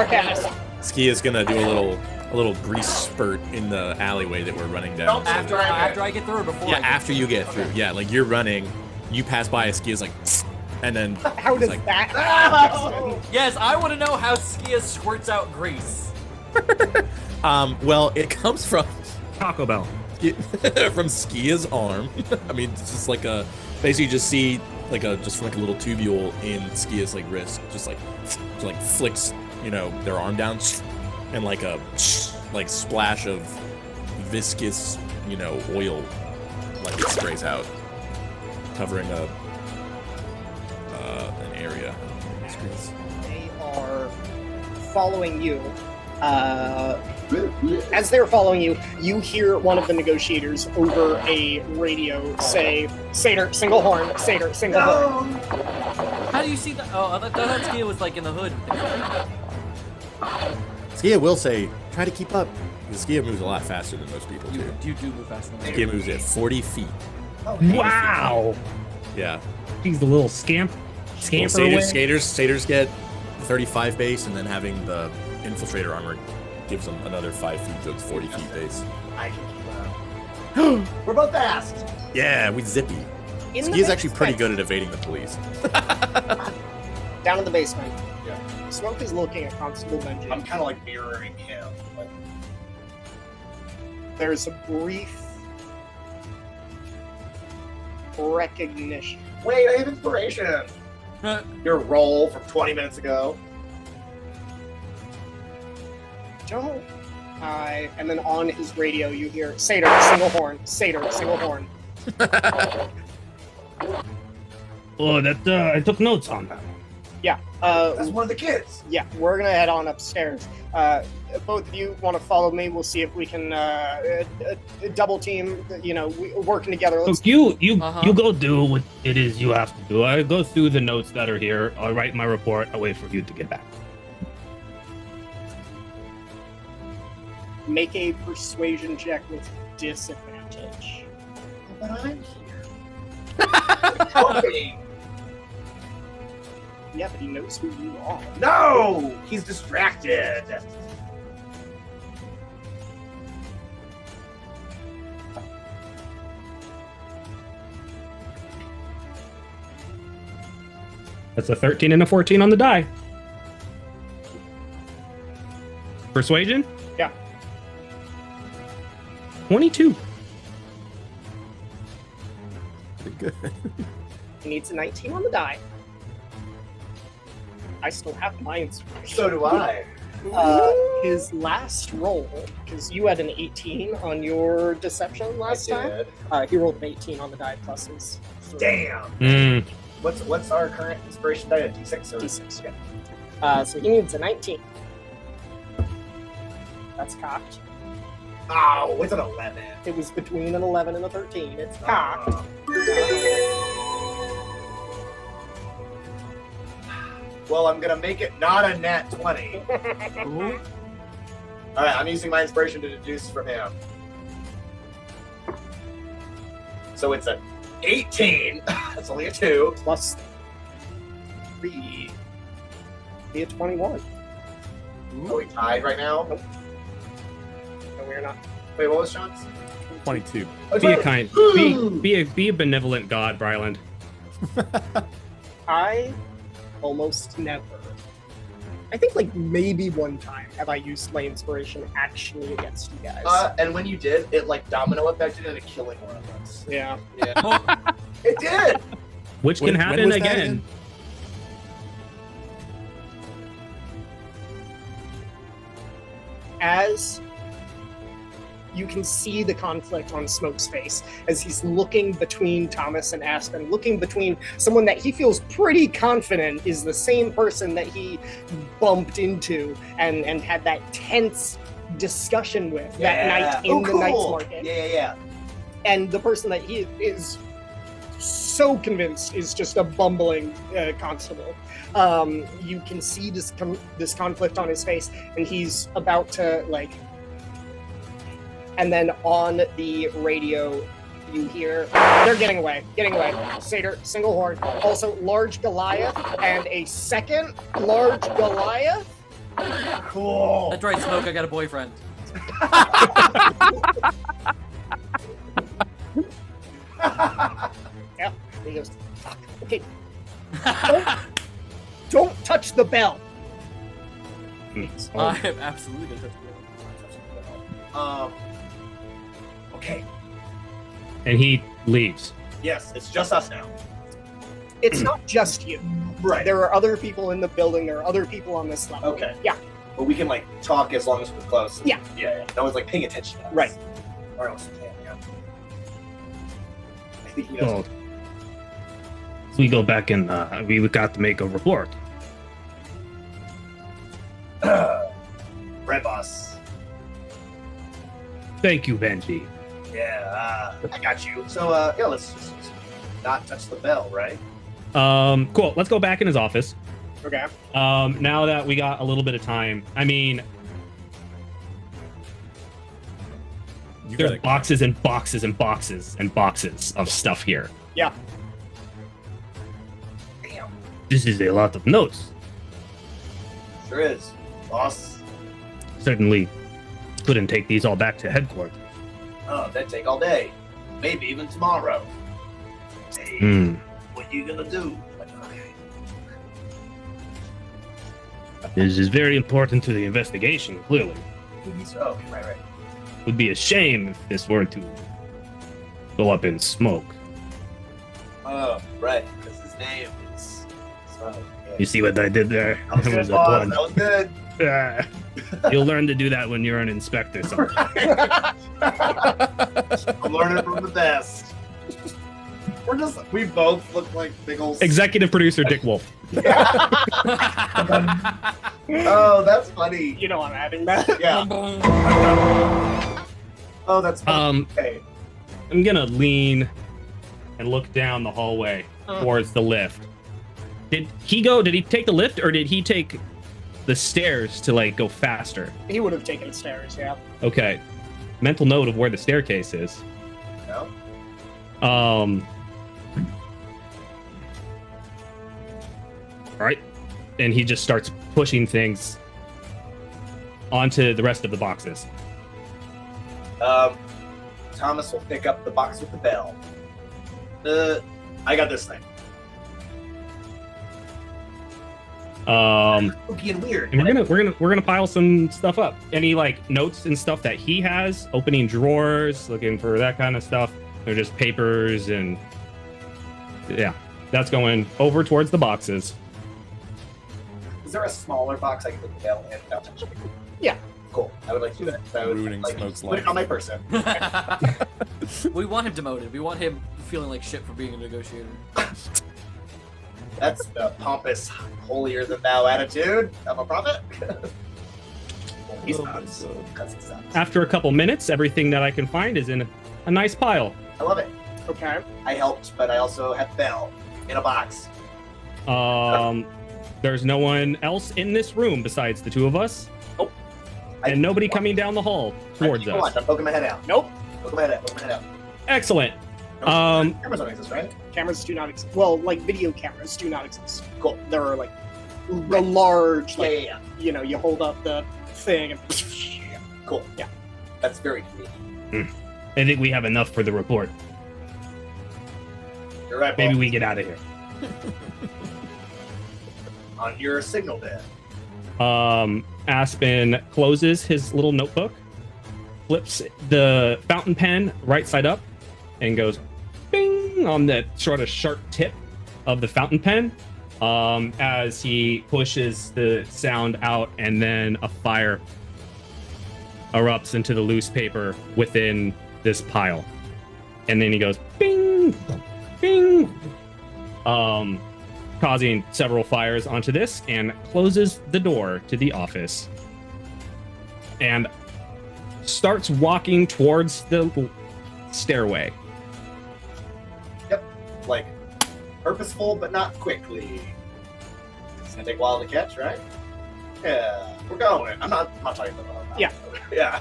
Arcanist. Skia's gonna do a little grease spurt in the alleyway that we're running down. After I get through or before? Yeah, I get after you get through. Yeah, like you're running, you pass by, Skia's like, and then How does like, that? Yes, I want to know how Skia squirts out grease. well, it comes from Taco Bell. from Skia's arm. I mean, it's just like basically you just see like a little tubule in Skia's like wrist, just like flicks, their arm down, and like a splash of viscous, oil, like it sprays out, covering an area. They are following you. As they're following you, you hear one of the negotiators over a radio say, "Satyr, single horn, Satyr, single horn." How do you see that? Oh, I thought Skia was like in the hood. Skia will say, try to keep up. Because Skia moves a lot faster than most people, too. You do move faster than Skia moves at 40 feet. Wow. Yeah. He's the little scamper away. Skaters get 35 base, and then having the infiltrator armor gives him another 5 feet, so it's 40 feet base. I can keep up. We're both fast. Yeah, we zippy. In Ski the is actually pretty basement. good at evading the police. Down in the basement. Yeah. Smoke is looking at Constable Benji. I'm kind of like mirroring him. Like, There's a brief recognition. wait, I have inspiration. Your roll from 20 minutes ago. Don't I? And then on his radio, you hear Satyr, single horn. Satyr, single horn. Oh, that I took notes on that. Yeah. That's one of the kids. Yeah, we're gonna head on upstairs. Both of you want to follow me? We'll see if we can double team. You know, working together. Let's. Look, you Uh-huh. you go do what it is you have to do. I go through the notes that are here. I'll write my report. I'll wait for you to get back. Make a persuasion check with disadvantage. But I'm here. Helping. Yeah, but he knows who you are. No, he's distracted. That's a 13 and a 14 on the die. Persuasion? Yeah. 22. Pretty good. He needs a 19 on the die. I still have my inspiration. So do I. His last roll, because you had an 18 on your deception last I time. did. He rolled an 18 on the die plus his Damn. Mm. What's our current inspiration die? A D6 or D6. Yeah. So he needs a 19. That's cocked. Oh, it's an 11. It was between an 11 and a 13. It's cocked. Well, I'm gonna make it not a nat 20. All right, I'm using my inspiration to deduce from him. So it's a 18. That's only a 2. Plus 3. Be a 21. Are we tied right now? No, we're not. Wait, what was Sean's? 22. Oh, Be a 20. kind, be a benevolent god, Bryland. I almost never. I think like maybe one time have I used my inspiration actually against you guys. And when you did, it like domino affected into killing one of us. Yeah. Yeah. It did. Which can When happen was that again. As you can see the conflict on Smoke's face as he's looking between Thomas and Aspen, looking between someone that he feels pretty confident is the same person that he bumped into and had that tense discussion with that night in the Night's Market. Yeah. And the person that he is so convinced is just a bumbling constable. You can see this conflict on his face, and he's about to like. And then on the radio, you hear they're getting away. Satyr, single horn. Also, large Goliath and a second large Goliath. Cool. That's right, Smoke. I got a boyfriend. Yeah. And he goes, "Fuck. Okay. Don't touch the bell." I am absolutely gonna touch Okay. And he leaves. Yes, it's just us now. It's not just you. Right. There are other people in the building. There are other people on this level. Okay. Yeah. But we can like talk as long as we're close. Yeah. Yeah. No one's like paying attention to us. Right. Or else, yeah. I think he knows. So we go back and we got to make a report. Red boss. Thank you, Benji. Yeah, I got you. So, yeah, let's just not touch the bell, right? Cool. Let's go back in his office. Okay. Now that we got a little bit of time, I mean, You there's gotta- boxes and boxes and boxes and boxes of stuff here. Yeah. Damn. This is a lot of notes. Sure is. Boss. certainly couldn't take these all back to headquarters. Oh, that'd take all day. Maybe even tomorrow. Hey, Hmm. what you gonna do? This is very important to the investigation, clearly. Oh, right. Would be a shame if this were to go up in smoke. Oh, right, because his name is Smoke. Yeah. You see what I did there? That was It good, was a boss. pun. That was good. Ah. You'll learn to do that when you're an inspector somewhere. I'm learning from the best. We both look like big old. Executive producer Dick Wolf. Oh, that's funny. You know I'm having that. Yeah. Oh, that's funny. Okay. I'm gonna lean and look down the hallway towards the lift. Did he take the lift, or did he take the stairs to like go faster? He would have taken stairs, yeah. Okay. Mental note of where the staircase is. No. All right. And he just starts pushing things onto the rest of the boxes. Thomas will pick up the box with the bell. I got this thing. Spooky and weird. And we're gonna pile some stuff up. Any like notes and stuff that he has, opening drawers, looking for that kind of stuff. They're just papers and yeah, that's going over towards the boxes. Is there a smaller box I can put the bell in without touching it? Yeah. Cool. I would like to do that. I would Ruining like Smoke's put life. it on my person. We want him demoted. We want him feeling like shit for being a negotiator. That's the pompous, holier than thou attitude of a prophet. He's not. Because he sucks. After a couple minutes, everything that I can find is in a nice pile. I love it. Okay. I helped, but I also have bell in a box. There's no one else in this room besides the two of us. Nope. And nobody coming down the hall towards Come on, us. I'm poking my head out. Nope. Poking my head out. Poking my head out. Excellent. Cameras don't exist, right? Cameras do not exist. Well, like video cameras do not exist. Cool. There are like the large, like, Yeah. you hold up the thing and Cool. Yeah. That's very convenient. I think we have enough for the report. You're right, Maybe Bob. we get out of here. On your signal there. Aspen closes his little notebook, flips the fountain pen right side up, and goes bing on the sort of sharp tip of the fountain pen as he pushes the sound out, and then a fire erupts into the loose paper within this pile. And then he goes bing, bing, causing several fires onto this, and closes the door to the office and starts walking towards the stairway. Yep. Like, purposeful, but not quickly. It's gonna take a while to catch, right? Yeah, we're going. I'm not talking about that. Yeah. Yeah.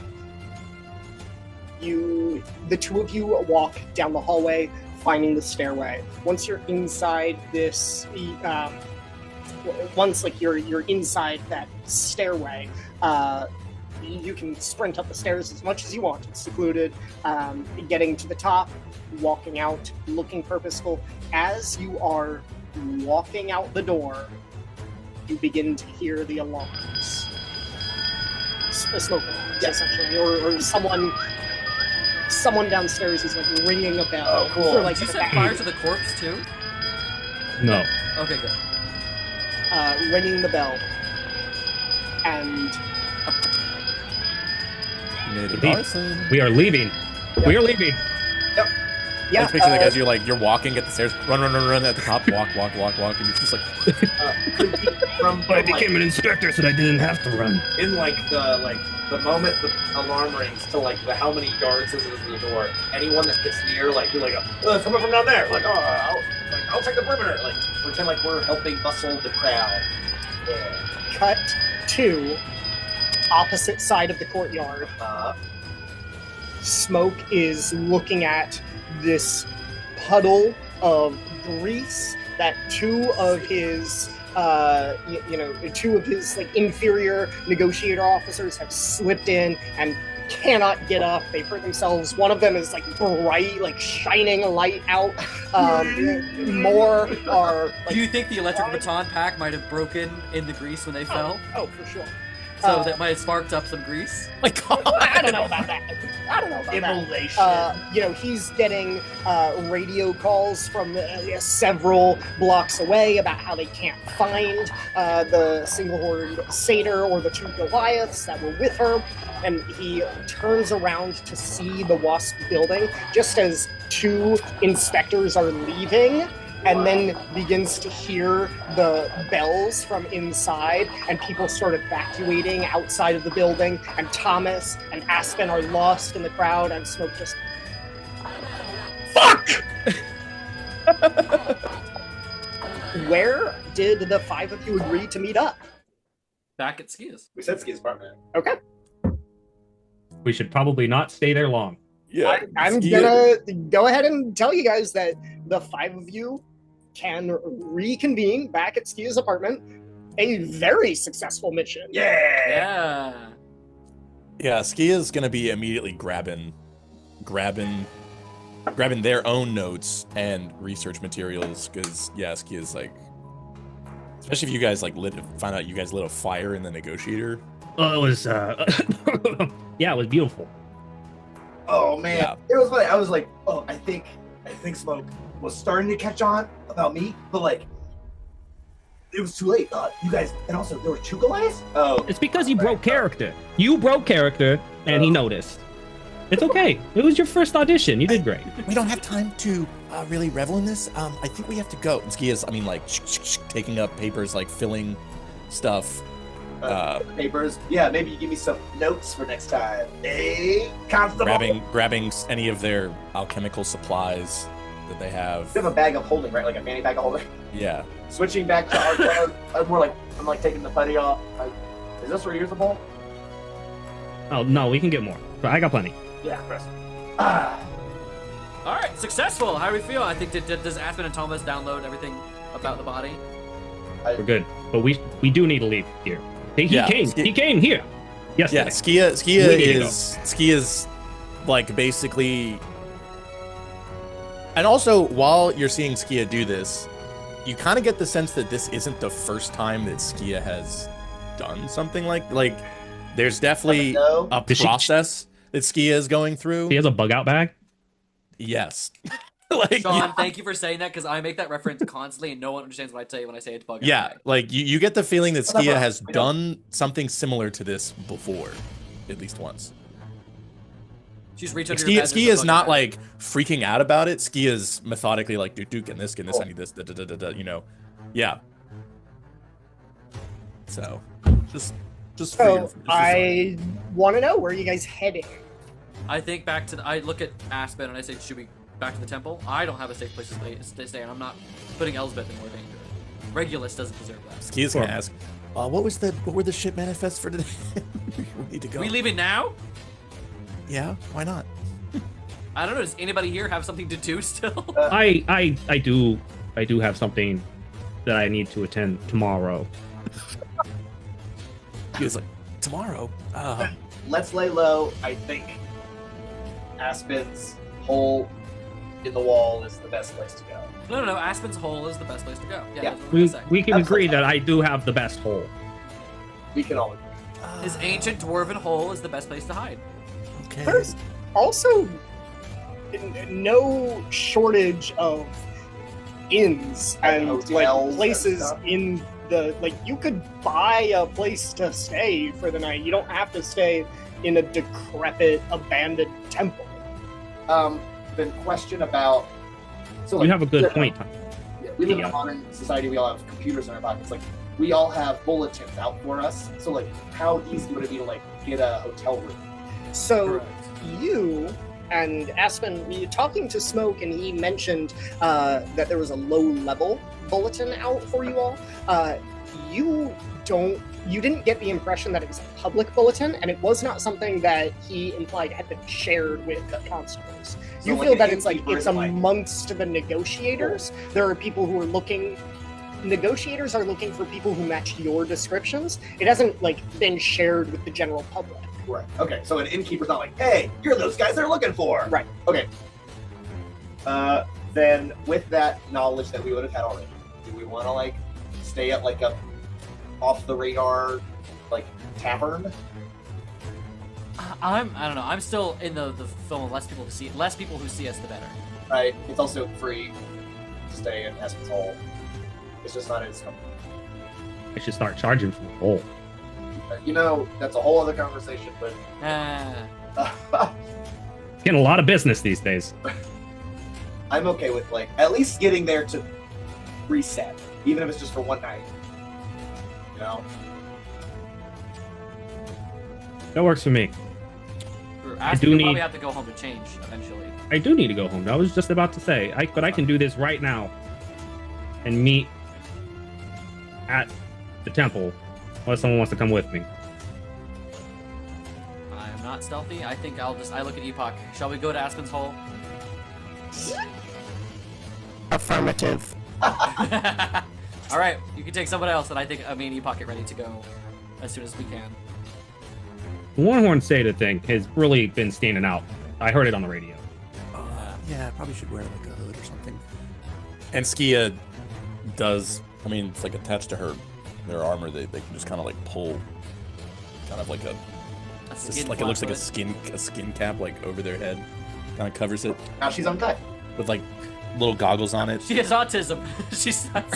The two of you walk down the hallway, finding the stairway. Once you're inside this, once like you're inside that stairway, you can sprint up the stairs as much as you want. It's secluded. Getting to the top, walking out, looking purposeful. As you are walking out the door, you begin to hear the alarms. Smoke alarms, essentially, or someone downstairs is like ringing a bell. Oh, cool. For, like, Did you the set back- fire to the corpse too? No. Okay, good. ringing the bell, and Native Indeed. arson. We are leaving. We are leaving. yeah, Just picture like as you're walking, get the stairs, run at the top, walk, and you're just like, Could be from I like, became an inspector so that I didn't have to run. in like the moment the alarm rings to like the how many yards is it to the door. Anyone that gets near, like you're like, someone from down there. Like, I'll check the perimeter. Like pretend like we're helping bustle the crowd. Yeah. cut to opposite side of the courtyard. Smoke is looking at this puddle of grease that two of his two of his like inferior negotiator officers have slipped in and cannot get up. They've hurt themselves. One of them is like bright, like shining a light out. More are. Like, Do you think the electric baton pack might have broken in the grease when they fell? Oh, for sure. So that might have sparked up some grease? My God. I don't know about that. Immolation. He's getting radio calls from several blocks away about how they can't find the single-horned satyr or the two Goliaths that were with her. And he turns around to see the Wasp building just as two inspectors are leaving, and then begins to hear the bells from inside, and people start evacuating outside of the building, and Thomas and Aspen are lost in the crowd, and Smoke just... Fuck! Where did the five of you agree to meet up? Back at Skia's. We said Ski's apartment. Okay. We should probably not stay there long. Yeah, I'm gonna go ahead and tell you guys that the five of you can reconvene back at Skia's apartment. A very successful mission. Yeah. Yeah, Skia's gonna be immediately grabbing their own notes and research materials, because Skia's like, especially if you guys like find out you guys lit a fire in the negotiator. It was yeah, it was beautiful. Oh man, Yeah. it was funny. I was like, oh, I think Smoke was starting to catch on about me, but like, it was too late. You guys, and also there were two Goliaths. Oh, It's because you broke character. You broke character, and he noticed. It's okay. It was your first audition. You did great. We don't have time to really revel in this. I think we have to go. And Skia's, taking up papers, like filling stuff. papers. Yeah, maybe you give me some notes for next time. Hey, Constable. grabbing any of their alchemical supplies that they have. You have a bag of holding, right? Like a fanny bag of holding. Yeah. Switching back to our more like I'm like taking the putty off. Is this reusable? Oh no, we can get more. But I got plenty. Yeah, press. All right, successful. How do we feel? I think does Aspen and Thomas download everything about the body? We're good. But we do need to leave here. He came here. Yes. Yeah, Skia's like basically, and also while you're seeing Skia do this, you kind of get the sense that this isn't the first time that Skia has done something like there's definitely a process that Skia is going through. He has a bug out bag. Yes. Sean, thank you for saying that, because I make that reference constantly and no one understands what I tell you when I say it's bug out. Yeah, like you get the feeling that Skia has done something similar to this before, at least once. She's reached under your bed. Skia is not like freaking out about it. Skia is methodically like, dude, get this, I need this, Yeah. So, just So I want to know, where are you guys heading? I think I look at Aspen and I say, should we back to the temple? I don't have a safe place to stay, and I'm not putting Elsbeth in more danger. Regulus doesn't deserve that. Skia's gonna ask, what were the ship manifests for today? We need to go. We leaving now? Yeah, why not? I don't know. Does anybody here have something to do still? I do have something that I need to attend tomorrow. He was like, tomorrow? Let's lay low. I think Aspen's hole in the wall is the best place to go. No. Aspen's hole is the best place to go. Yeah. Yeah. That's what I'm gonna say. We can agree that I do have the best hole. We can all agree. His ancient dwarven hole is the best place to hide. Okay. There's also no shortage of inns and hotels like and places stuff. in the you could buy a place to stay for the night. You don't have to stay in a decrepit, abandoned temple. The question about You have a good point. we live in a modern society. We all have computers in our pockets. Like we all have bulletins out for us. So like, how easy would it be to like get a hotel room? So you and Aspen, were you talking to Smoke, and he mentioned that there was a low-level bulletin out for you all. You didn't get the impression that it was a public bulletin, and it was not something that he implied had been shared with the constables. So You like feel an that it's innkeeper it's is like- amongst the negotiators. There are people who are looking negotiators are looking for people who match your descriptions. It hasn't like been shared with the general public. Right. Okay. So an innkeeper's not like, hey, you're those guys they're looking for. Right. Okay. Then with that knowledge that we would have had already, do we want to like stay at like a off the radar like tavern? I don't know. I'm still in the film. Less people who see us, the better. Right. It's also free to stay in Aspen's Hole. It's just not as company. I should start charging for the hole. You know, that's a whole other conversation, but Getting a lot of business these days. I'm okay with like at least getting there to reset, even if it's just for one night. You know? That works for me. I do do need- probably have to go home to change eventually. I do need to go home. I was just about to say, but I can do this right now and meet at the temple unless someone wants to come with me. I'm not stealthy. I think I look at Epoch. Shall we go to Aspen's Hole? Affirmative. All right, you can take someone else, and I think me and Epoch get ready to go as soon as we can. The One-Horn Seda thing has really been standing out. I heard it on the radio. Yeah, I probably should wear like a hood or something. And Skia does. I mean, it's like attached to their armor. They can just kind of like pull, kind of like Skin like it looks like a flat skin cap like over their head, kind of covers it Now she's uncut. with like little goggles on it. She has autism. She's not.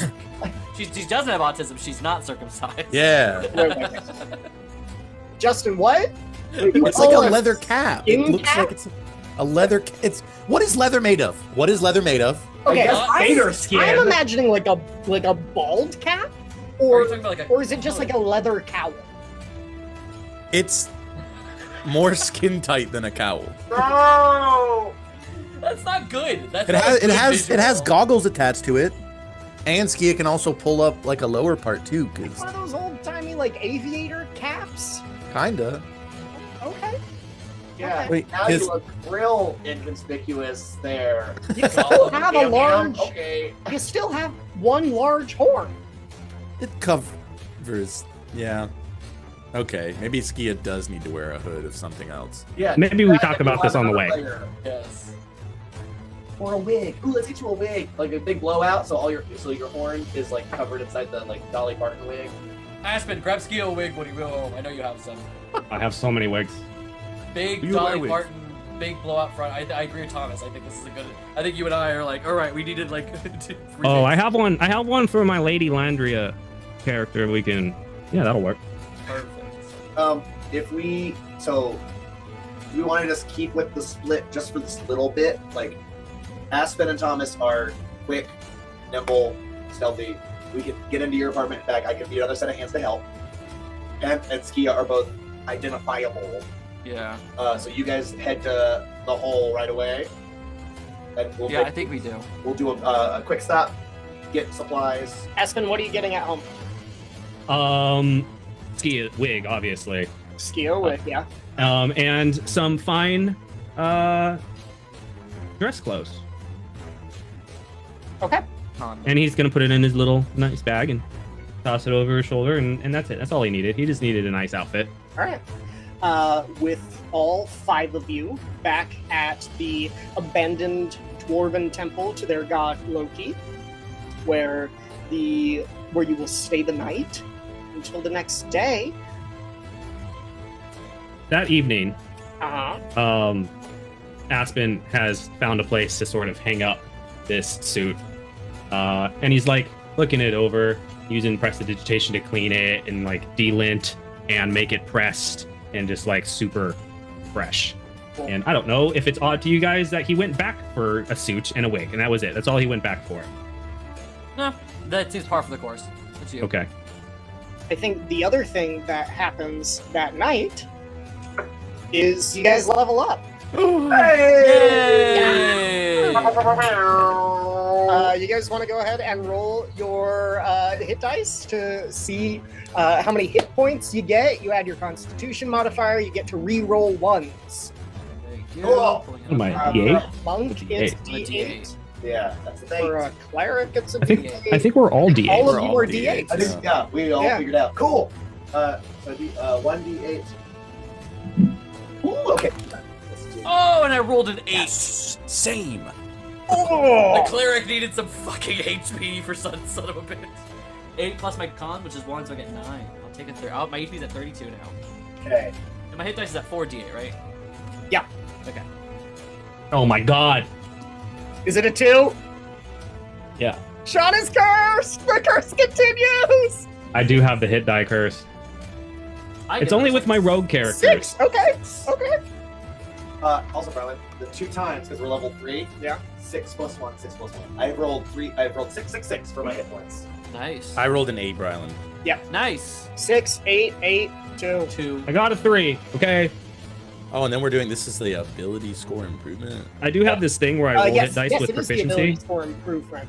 She doesn't have autism. She's not circumcised. Yeah, Justin, what? it's like a leather cap. It skin looks cap? like it's a leather. It's what is leather made of? What is leather made of? Okay, Gator skin. I'm imagining like a bald cap, Are you or talking about like a, or is it just like a leather cowl? It's more skin tight than a cowl. No! That's not good. That's It not a has good it has visual. goggles attached to it, and Skia can also pull up like a lower part too, Like cause one of those old timey like aviator caps. kinda. Okay. Yeah. Wait, Now his- you look real inconspicuous there. You still have a Damn, large. Okay. You still have one large horn. It covers. Yeah. Okay, maybe Skia does need to wear a hood of something else. Yeah. Maybe we that talk could be about this on the way. layer. Yes. Or a wig. Ooh, let's get you a wig. Like a big blowout, so your horn is like covered inside the like Dolly Parton wig. Aspen, grab Skio wig when you go home. I know you have some. I have so many wigs. Big You wear Dolly wigs. Parton, big blowout front. I agree with Thomas. I think this is a good. I think you and I are like, all right, we needed like. Oh, I have one. I have one for my Lady Landria character. We can. Yeah, that'll work. Perfect. If we want to just keep with the split just for this little bit, like Aspen and Thomas are quick, nimble, stealthy. We can get into your apartment and back. I can be another set of hands to help. And Skia are both identifiable. Yeah. So you guys head to the hole right away. And we'll Yeah, I think we do. we'll do a quick stop, get supplies. Aspen, what are you getting at home? Ski wig, obviously. Skio with, yeah. And some fine dress clothes. Okay. And he's gonna put it in his little nice bag and toss it over his shoulder, and that's it. That's all he needed. He just needed a nice outfit. All right. With all 5 of you back at the abandoned dwarven temple to their god Loki, where you will stay the night until the next day. That evening, Uh-huh. Aspen has found a place to sort of hang up this suit, and he's like looking it over, using prestidigitation to clean it and like delint and make it pressed and just like super fresh. Cool. And I don't know if it's odd to you guys that he went back for a suit and a wig, and that was it. That's all he went back for. No, that seems par for the course. It's you. Okay. I think the other thing that happens that night is you guys level up. Yay! You guys want to go ahead and roll your hit dice to see how many hit points you get. You add your Constitution modifier. You get to re-roll ones. Thank you. Cool. Pulling it Am I up. D8? Monk is D8. I'm a D8. Yeah, that's the thing. For a cleric, it's a I think D8. I think we're all D8. all We're of you all are D8s. D8s. I think, yeah, we all Yeah. figured out. Cool. So 1d8. Ooh, okay. Let's do- Oh, and I rolled an 8. Yes, same. The cleric needed some fucking HP for son of a bitch. 8 plus my con, which is 1, so I get 9. I'll take a third. Oh, my HP's at 32 now. Okay. And my hit dice is at 4d8, right? Yeah. Okay. Oh my god. Is it a 2? Yeah. Sean is cursed! The curse continues! I do have the hit die curse. I It's get only those with my things. rogue character. 6! Okay. Also, Brian, the 2 times, because we're level 3. Yeah. 6 plus 1, 6 plus 1. I've rolled 6, 6, 6 for my hit points. Nice. I rolled an 8, Brylan. Nice. 6, 8, 8, 2. 2. I got a 3. Okay. Oh, and then we're doing this is the ability score improvement. I do have this thing where I roll Yes, hit dice yes, with it is the proficiency. ability for improvement.